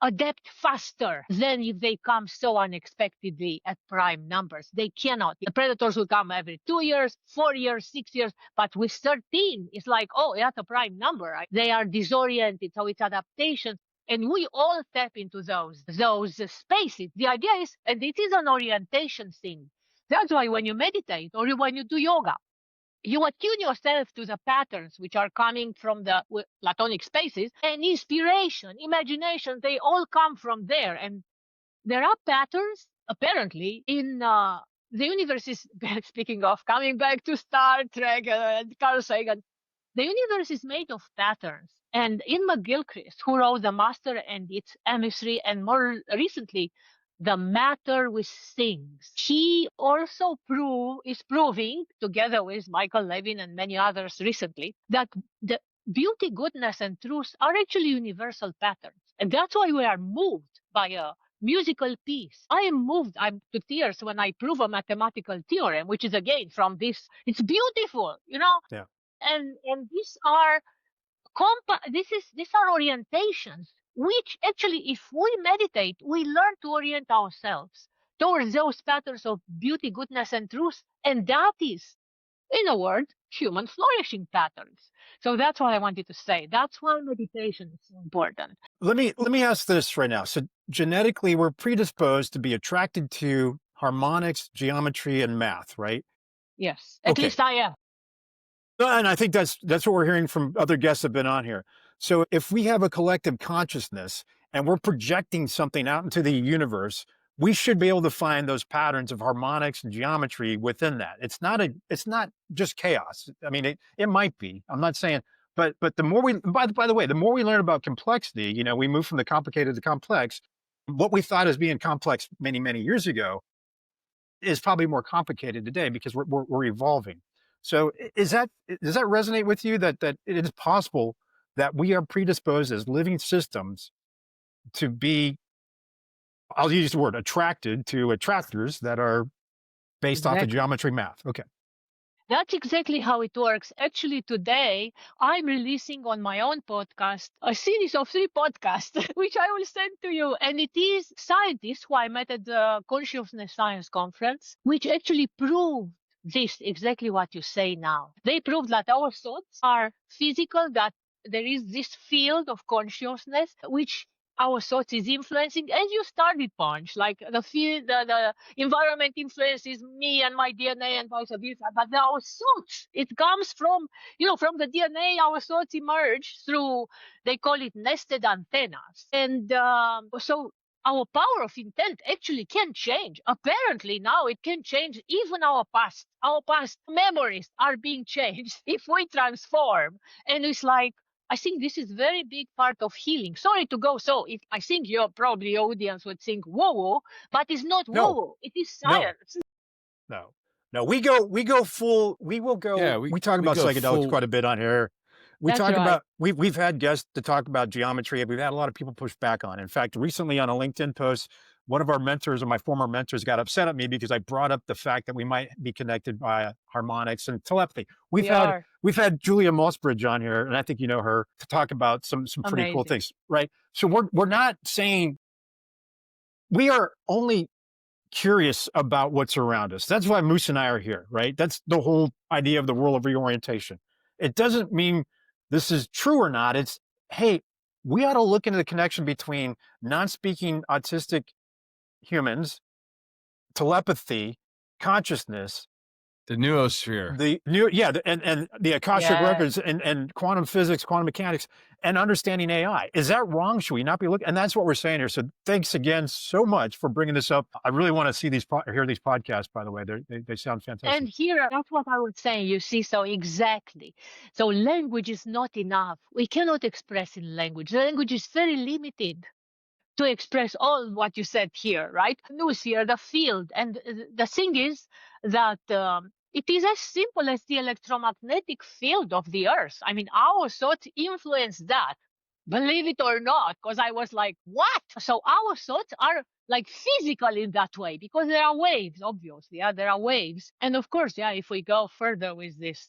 Speaker 2: adapt faster than if they come so unexpectedly at prime numbers. They cannot. The predators will come every 2 years, 4 years, 6 years, but with 13, it's like, oh, that's a prime number. Right? They are disoriented, so it's adaptation. And we all tap into those spaces. The idea is, and it is an orientation thing. That's why when you meditate or when you do yoga, you attune yourself to the patterns which are coming from the Platonic spaces, and inspiration, imagination, they all come from there. And there are patterns, apparently, in the universe is, speaking of coming back to Star Trek and Carl Sagan, the universe is made of patterns. And in McGilchrist, who wrote The Master and Its Emissary, and more recently, the matter with things. He also is proving, together with Michael Levin and many others recently, that the beauty, goodness, and truth are actually universal patterns. And that's why we are moved by a musical piece. I'm to tears when I prove a mathematical theorem, which is again from this. It's beautiful,
Speaker 3: Yeah.
Speaker 2: And these are these are orientations, which actually, if we meditate, we learn to orient ourselves towards those patterns of beauty, goodness, and truth. And that is, in a word, human flourishing patterns. So that's what I wanted to say. That's why meditation is so important.
Speaker 3: Let me ask this right now. So genetically, we're predisposed to be attracted to harmonics, geometry, and math, right?
Speaker 2: Yes, at least I am.
Speaker 3: And I think that's what we're hearing from other guests that have been on here. So if we have a collective consciousness and we're projecting something out into the universe, we should be able to find those patterns of harmonics and geometry within that. It's not just chaos. I mean, it might be. I'm not saying, but the more by the way, the more we learn about complexity, we move from the complicated to complex. What we thought as being complex many years ago is probably more complicated today because we're evolving. So does that resonate with you that it is possible that we are predisposed as living systems to be, I'll use the word, attracted to attractors that are based off of geometry math? Okay.
Speaker 2: That's exactly how it works. Actually, today, I'm releasing on my own podcast a series of 3 podcasts, which I will send to you. And it is scientists who I met at the Consciousness Science Conference, which actually proved this, exactly what you say now. They proved that our thoughts are physical, that there is this field of consciousness, which our thoughts is influencing, as you started, Ponch, like the environment influences me and my DNA and vice versa. But our thoughts, it comes from the DNA. Our thoughts emerge through, they call it nested antennas, and so our power of intent actually can change. Apparently now it can change even our past. Our past memories are being changed if we transform, and it's like, I think this is very big part of healing. Sorry to go so. I think your audience would think woo-woo, but it's not woo-woo. It is science.
Speaker 3: No. We go full. We will go. Yeah, we talk about psychedelics quite a bit on here. We've had guests to talk about geometry. We've had a lot of people push back on it. In fact, recently on a LinkedIn post, one of our mentors, or my former mentors, got upset at me because I brought up the fact that we might be connected by harmonics and telepathy. We've had Julia Mossbridge on here, and I think you know her, to talk about some pretty cool things, right? So we're not saying, we are only curious about what's around us. That's why Moose and I are here, right? That's the whole idea of the world of reorientation. It doesn't mean this is true or not. It's, hey, we ought to look into the connection between non-speaking autistic humans, telepathy, consciousness,
Speaker 1: the noosphere,
Speaker 3: and the Akashic records, and quantum physics, quantum mechanics, and understanding AI. Is that wrong? Should we not be looking? And that's what we're saying here. So thanks again so much for bringing this up. I really want to see hear these podcasts, by the way. They sound fantastic.
Speaker 2: And here, that's what I would say. You see, so exactly. So language is not enough. We cannot express in language. The language is very limited to express all what you said here, right? Noosphere, the field. And the thing is that it is as simple as the electromagnetic field of the Earth. I mean, our thoughts influence that, believe it or not, because I was like, what? So our thoughts are like physical in that way, because there are waves, obviously. Yeah, there are waves. And of course, if we go further with this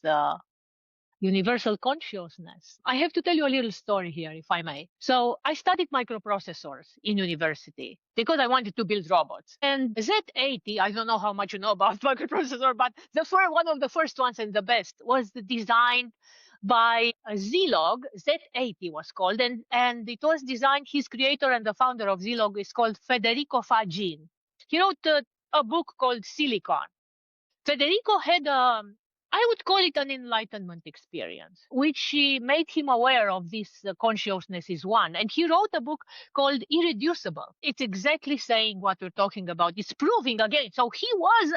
Speaker 2: universal consciousness. I have to tell you a little story here, if I may. So I studied microprocessors in university because I wanted to build robots. And Z80, I don't know how much you know about microprocessor, but one of the first ones and the best was designed by Zilog. Z80 was called, and it was designed, his creator and the founder of Zilog is called Federico Fagin. He wrote a book called Silicon. Federico had I would call it an enlightenment experience, which made him aware of this consciousness is one. And he wrote a book called Irreducible. It's exactly saying what we're talking about. It's proving again. So he was,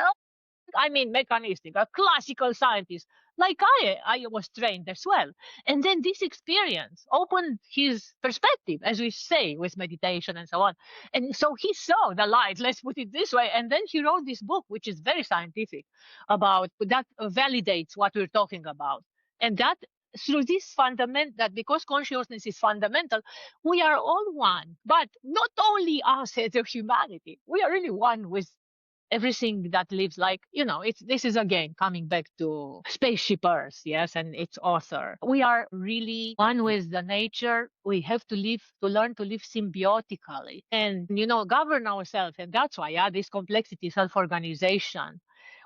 Speaker 2: mechanistic, a classical scientist, like I was trained as well. And then this experience opened his perspective, as we say, with meditation and so on. And so he saw the light, let's put it this way. And then he wrote this book, which is very scientific, about that validates what we're talking about. And that through this fundament, that because consciousness is fundamental, we are all one. But not only us as a humanity, we are really one with everything that lives. Like, this is again coming back to Spaceship Earth, yes, and its author. We are really one with the nature. We have to learn to live symbiotically and, govern ourselves. And that's why, this complexity, self-organization,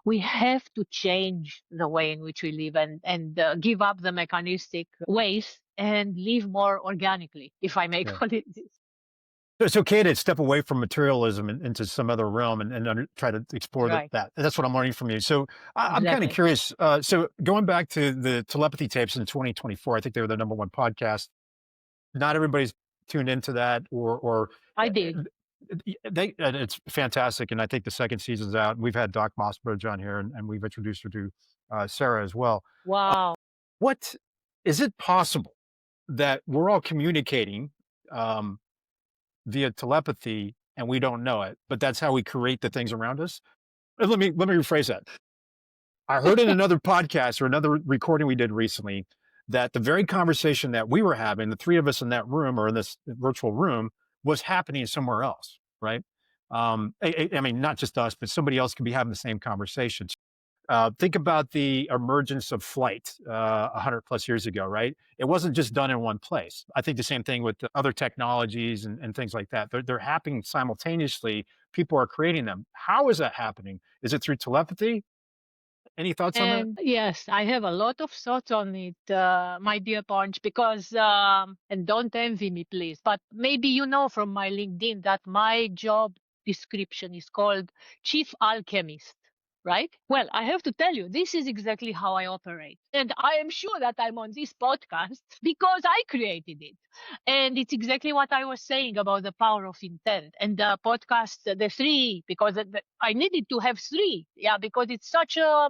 Speaker 2: we have to change the way in which we live and give up the mechanistic ways and live more organically, if I may call it this.
Speaker 3: So it's okay to step away from materialism and into some other realm and try to explore that. That's what I'm learning from you. So I'm kind of curious. So going back to the telepathy tapes in 2024, I think they were the #1 podcast. Not everybody's tuned into that, or
Speaker 2: I did.
Speaker 3: It's fantastic, and I think the second season's out. We've had Doc Mossbridge on here, and we've introduced her to Sarah as well.
Speaker 2: Wow.
Speaker 3: What is it possible that we're all communicating via telepathy and we don't know it, but that's how we create the things around us? Let me rephrase that. I heard in another podcast or another recording we did recently that the very conversation that we were having, the three of us in that room or in this virtual room, was happening somewhere else, right? I mean, not just us, but somebody else could be having the same conversations. Think about the emergence of flight 100 plus years ago, right? It wasn't just done in one place. I think the same thing with the other technologies and things like that. They're happening simultaneously. People are creating them. How is that happening? Is it through telepathy? Any thoughts on that?
Speaker 2: Yes, I have a lot of thoughts on it, my dear Ponch, because, and don't envy me, please, but maybe you know from my LinkedIn that my job description is called Chief Alchemist, right? Well, I have to tell you, this is exactly how I operate. And I am sure that I'm on this podcast because I created it. And it's exactly what I was saying about the power of intent. And the podcast, the three, because I needed to have three, because it's such a...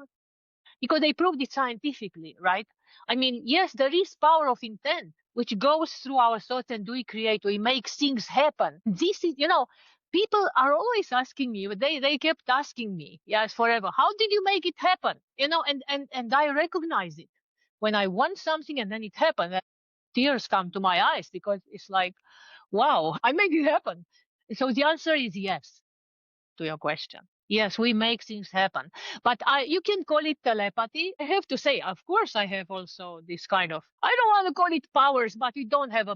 Speaker 2: because they proved it scientifically, right? I mean, yes, there is power of intent, which goes through our thoughts and we make things happen. This is, people are always asking me, they kept asking me, yes, forever, how did you make it happen? And I recognize it. When I want something and then it happened, tears come to my eyes because it's like, wow, I made it happen. So the answer is yes to your question. Yes, we make things happen. But you can call it telepathy. I have to say, of course, I have also this kind of, I don't want to call it powers, but we don't have a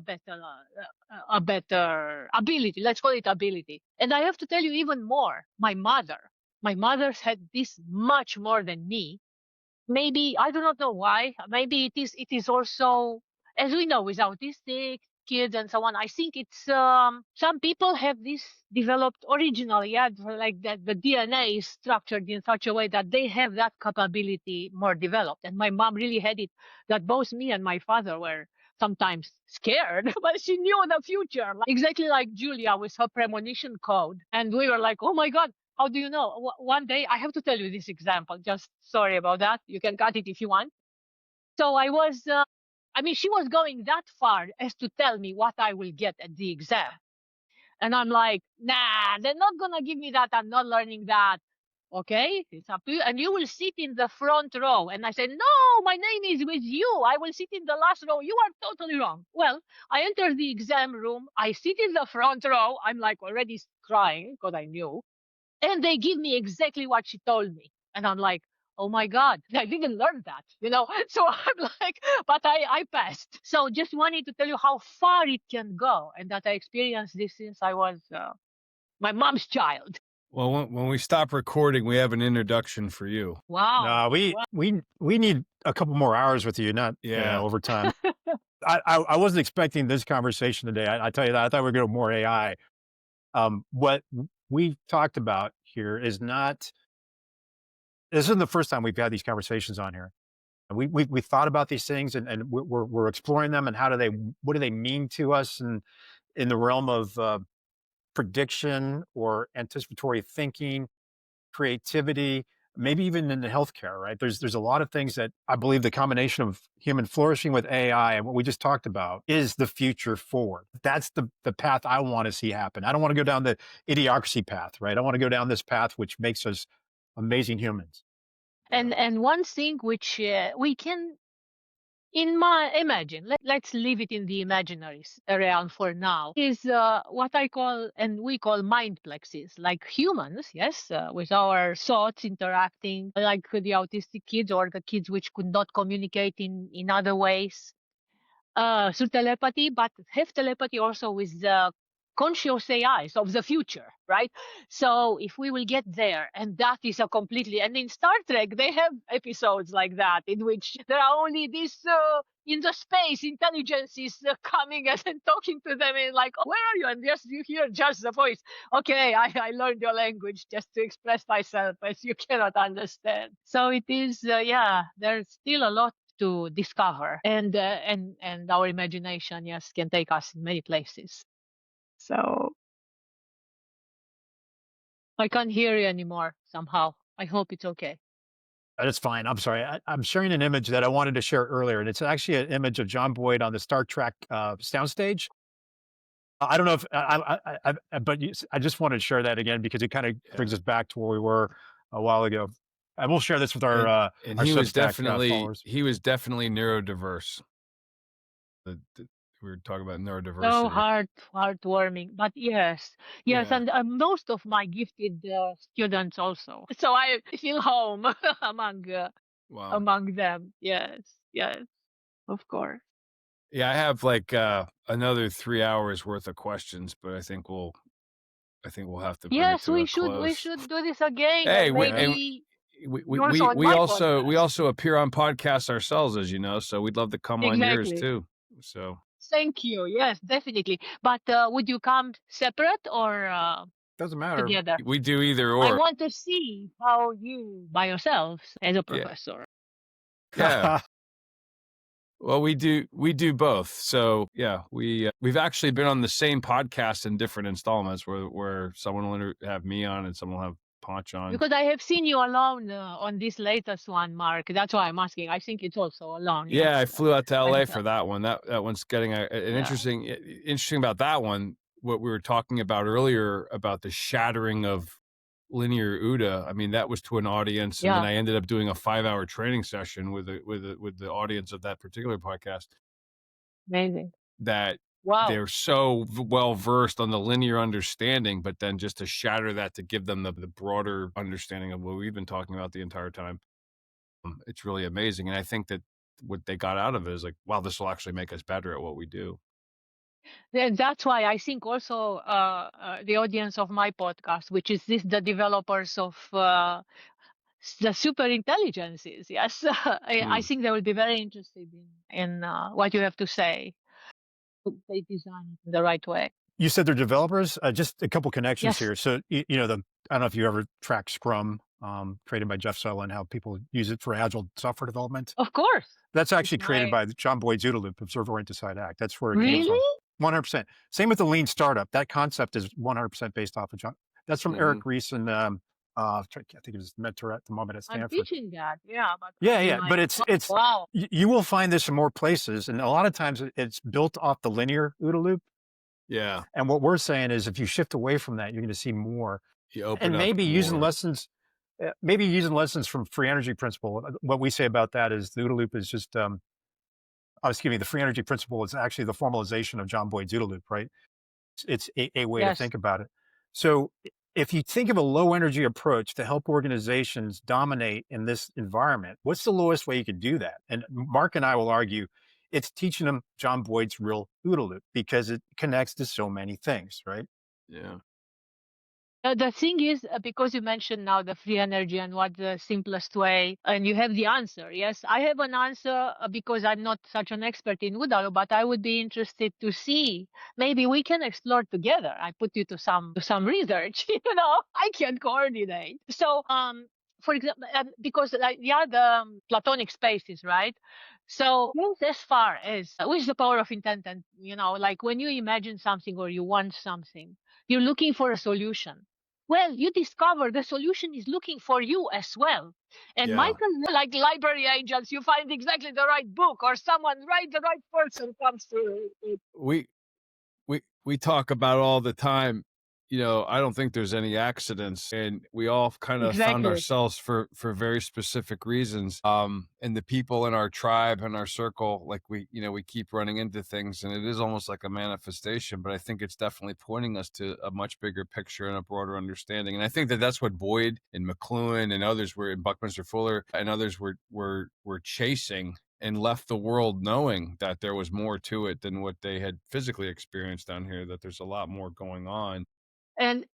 Speaker 2: better ability. Let's call it ability. And I have to tell you even more. My mother's had this much more than me. Maybe, I do not know why. Maybe it is also, as we know, with autistic kids and so on, I think it's some people have this developed originally, like that the DNA is structured in such a way that they have that capability more developed. And my mom really had it, that both me and my father were sometimes scared, but she knew the future, exactly like Julia with her premonition code. And we were like, oh my God, how do you know? One day, I have to tell you this example, just sorry about that. You can cut it if you want. So I was, she was going that far as to tell me what I will get at the exam. And I'm like, nah, they're not going to give me that. I'm not learning that. Okay, it's up to you. And you will sit in the front row. And I said, no, my name is with you. I will sit in the last row. You are totally wrong. Well, I enter the exam room. I sit in the front row. I'm like already crying because I knew. And they give me exactly what she told me. And I'm like, oh my God, I didn't learn that, So I'm like, but I passed. So just wanted to tell you how far it can go and that I experienced this since I was my mom's child.
Speaker 1: Well, when we stop recording, we have an introduction for you.
Speaker 2: Wow.
Speaker 3: We need a couple more hours with you, not overtime. I wasn't expecting this conversation today. I tell you that. I thought we were going to more AI. What we've talked about here is not, this isn't the first time we've had these conversations on here. We thought about these things and we're exploring them and what do they mean to us and in the realm of prediction or anticipatory thinking, creativity. maybe even in the healthcare, right? There's a lot of things that I believe the combination of human flourishing with AI and what we just talked about is the future forward. That's the path I want to see happen. I don't want to go down the idiocracy path, right? I want to go down this path which makes us amazing humans.
Speaker 2: And one thing which we can imagine, let's leave it in the imaginary realm for now, is what I call and we call mind plexes, like humans, yes, with our thoughts interacting, like the autistic kids or the kids which could not communicate in other ways through telepathy, but have telepathy also with the conscious AIs of the future, right? So if we will get there, and that is a completely, and in Star Trek, they have episodes like that in which there are only these in the space intelligences coming and talking to them and like, oh, where are you? And yes, you hear just the voice. Okay, I learned your language just to express myself as you cannot understand. So it is, yeah, there's still a lot to discover, and our imagination, yes, can take us in many places. So I can't hear you anymore somehow. I hope it's okay.
Speaker 3: That's fine. I'm sorry. I'm sharing an image that I wanted to share earlier, and it's actually an image of John Boyd on the Star Trek soundstage. I don't know if but I just wanted to share that again because it kind of brings us back to where we were a while ago. And we'll share this with our
Speaker 1: and
Speaker 3: our
Speaker 1: he was
Speaker 3: Substack followers.
Speaker 1: he was definitely neurodiverse. We were talking about neurodiversity.
Speaker 2: So heartwarming, but yes,
Speaker 1: Yeah.
Speaker 2: and most of my gifted students also. So I feel home among
Speaker 1: Wow.
Speaker 2: among them. Yes, of course.
Speaker 1: Yeah, I have like another 3 hours worth of questions, but I think we'll have to bring it
Speaker 2: Yes,
Speaker 1: to a
Speaker 2: we
Speaker 1: close.
Speaker 2: should do this again.
Speaker 1: Hey,
Speaker 2: And maybe
Speaker 1: we also appear on podcasts ourselves, as you know, so we'd love to come on yours
Speaker 2: exactly.
Speaker 1: too. So
Speaker 2: Thank you. Yes, definitely. But would you come separate or
Speaker 3: Doesn't matter.
Speaker 2: together?
Speaker 1: we do either
Speaker 2: I
Speaker 1: or.
Speaker 2: want to see how you by yourselves as a professor.
Speaker 1: Yeah. Well, we do both. So yeah, we've actually been on the same podcast in different installments where someone will have me on and someone will have Ponch on.
Speaker 2: Because I have seen you alone on this latest one, Mark. That's why I'm asking. I think it's also alone.
Speaker 1: Yeah,
Speaker 2: yes.
Speaker 1: I flew out to LA for that one. That one's getting an interesting about that one. What we were talking about earlier about the shattering of linear OODA. I mean, that was to an audience, and then I ended up doing a 5-hour training session with the audience of that particular podcast.
Speaker 2: Amazing.
Speaker 1: That
Speaker 2: wow.
Speaker 1: They're so well versed on the linear understanding, but then just to shatter that to give them the broader understanding of what we've been talking about the entire time. It's really amazing, and I think that what they got out of it is like, wow, this will actually make us better at what we do.
Speaker 2: That's why I think also the audience of my podcast, which is the developers of the super intelligences, yes, I think they will be very interested in what you have to say. They design it in the right way.
Speaker 3: You said they're developers. Just a couple connections here. So I don't know if you ever track Scrum, created by Jeff Sutherland, how people use it for agile software development.
Speaker 2: Of course.
Speaker 3: That's actually created by John Boyd's OODA loop, Observer-Oriented Design Act. That's where it came from. 100%. Same with the lean startup. That concept is 100% based off of John. That's from Eric Ries and I think it was mentor at the moment at Stanford.
Speaker 2: I'm teaching that, but
Speaker 3: but it's
Speaker 2: wow.
Speaker 3: You will find this in more places, and a lot of times it's built off the linear OODA loop.
Speaker 1: Yeah.
Speaker 3: And what we're saying is, if you shift away from that, you're going to see more.
Speaker 1: You open
Speaker 3: and
Speaker 1: up
Speaker 3: maybe
Speaker 1: more.
Speaker 3: using lessons from free energy principle. What we say about that is the OODA loop is just the free energy principle is actually the formalization of John Boyd's OODA loop, right? It's a way to think about it. So if you think of a low energy approach to help organizations dominate in this environment, what's the lowest way you can do that? And Mark and I will argue it's teaching them John Boyd's real OODA loop because it connects to so many things, right?
Speaker 1: Yeah.
Speaker 2: The thing is, because you mentioned now the free energy and what the simplest way, and you have the answer. Yes, I have an answer because I'm not such an expert in OODA, but I would be interested to see. Maybe we can explore together. I put you to some research. I can coordinate. So, for example, because like the Platonic spaces, right? So as far as with the power of intent, and like when you imagine something or you want something, you're looking for a solution. well, you discover the solution is looking for you as well. And Michael, like library angels, you find exactly the right book, or someone, the right person comes to it.
Speaker 1: We talk about all the time, I don't think there's any accidents, and we all kind of found ourselves for very specific reasons. And the people in our tribe and our circle, like we keep running into things, and it is almost like a manifestation, but I think it's definitely pointing us to a much bigger picture and a broader understanding. And I think that that's what Boyd and McLuhan and others were, in Buckminster Fuller and others were chasing, and left the world knowing that there was more to it than what they had physically experienced down here, that there's a lot more going on.
Speaker 2: And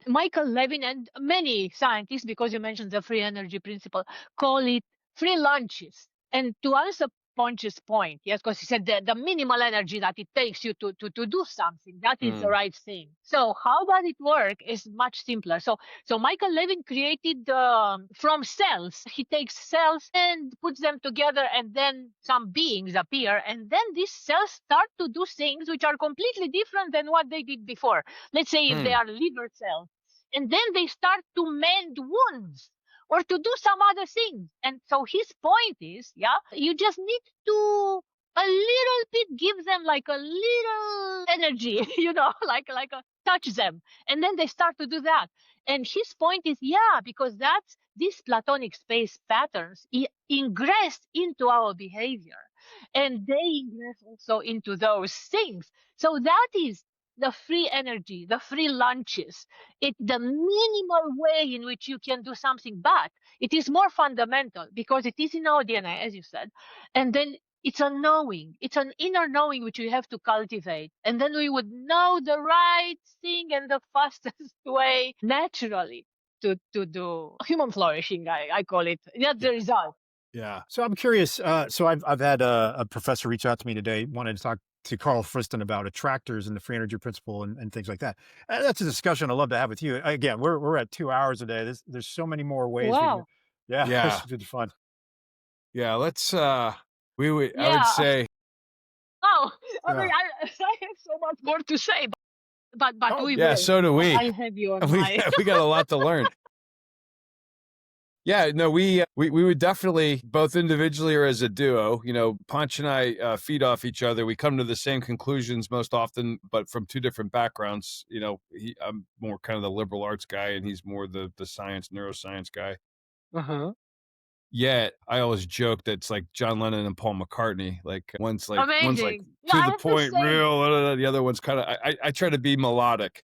Speaker 2: Michael Levin and many scientists, because you mentioned the free energy principle, call it free lunches. And to answer Ponch's point, yes, because he said the minimal energy that it takes you to do something, that is the right thing. So how does it work is much simpler. So Michael Levin created from cells. He takes cells and puts them together, and then some beings appear, and then these cells start to do things which are completely different than what they did before. Let's say if they are liver cells, and then they start to mend wounds or to do some other things. And so his point is, you just need to a little bit give them like a little energy, like touch them, and then they start to do that. And his point is, because that's these platonic space patterns ingress into our behavior, and they ingress also into those things. So that is the free energy, the free lunches. It's the minimal way in which you can do something, but it is more fundamental because it is in our DNA, as you said. And then it's a knowing, it's an inner knowing which we have to cultivate. And then we would know the right thing and the fastest way naturally to do human flourishing, I call it. That's the result.
Speaker 3: Yeah. So I'm curious. So I've had a professor reach out to me today, wanted to talk to Carl Friston about attractors and the free energy principle and things like that. That's a discussion I'd love to have with you. Again, we're at 2 hours a day. There's so many more ways.
Speaker 2: Wow.
Speaker 3: This is fun.
Speaker 1: Yeah. Let's, I would say.
Speaker 2: Oh, I mean, I have so much more to say, but we will.
Speaker 1: So do we.
Speaker 2: I have you on
Speaker 1: we got a lot to learn. Yeah, no, we would definitely, both individually or as a duo, Ponch and I feed off each other. We come to the same conclusions most often, but from two different backgrounds. I'm more kind of the liberal arts guy, and he's more the science, neuroscience guy. Yet I always joke that it's like John Lennon and Paul McCartney. Like one's like to the point, real. The other one's kind of. I try to be melodic.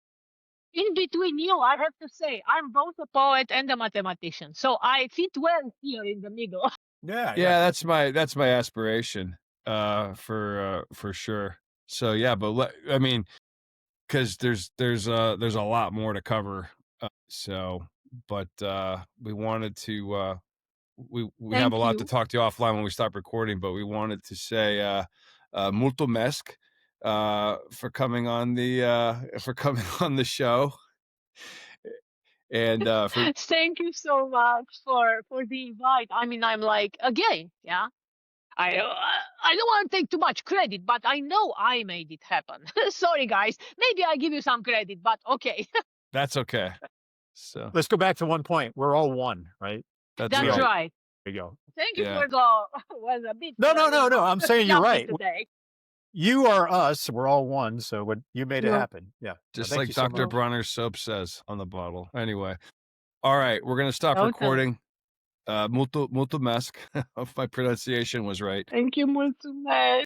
Speaker 2: In between you, I have to say, I'm both a poet and a mathematician, so I fit well here in the middle.
Speaker 3: Yeah,
Speaker 1: that's my aspiration, for sure. So yeah, but I mean, because there's a lot more to cover. But we wanted to. We have a lot to talk to you offline when we stop recording, but we wanted to say mulțumesc for coming on the show. And
Speaker 2: thank you so much for the invite. I mean, I'm like, again, I don't want to take too much credit, but I know I made it happen. Sorry, guys. Maybe I give you some credit, but okay.
Speaker 1: That's okay. So
Speaker 3: let's go back to one point. We're all one, right?
Speaker 2: That's right.
Speaker 3: There you go.
Speaker 2: Thank you for was a bit.
Speaker 3: No. I'm saying you're right.
Speaker 2: Today.
Speaker 3: You are us. We're all one. So you made it happen. Yeah.
Speaker 1: Just like Dr. Bronner's soap says on the bottle. Anyway. All right. We're going to stop recording. Mulțumesc. If my pronunciation was right.
Speaker 2: Thank you, mulțumesc.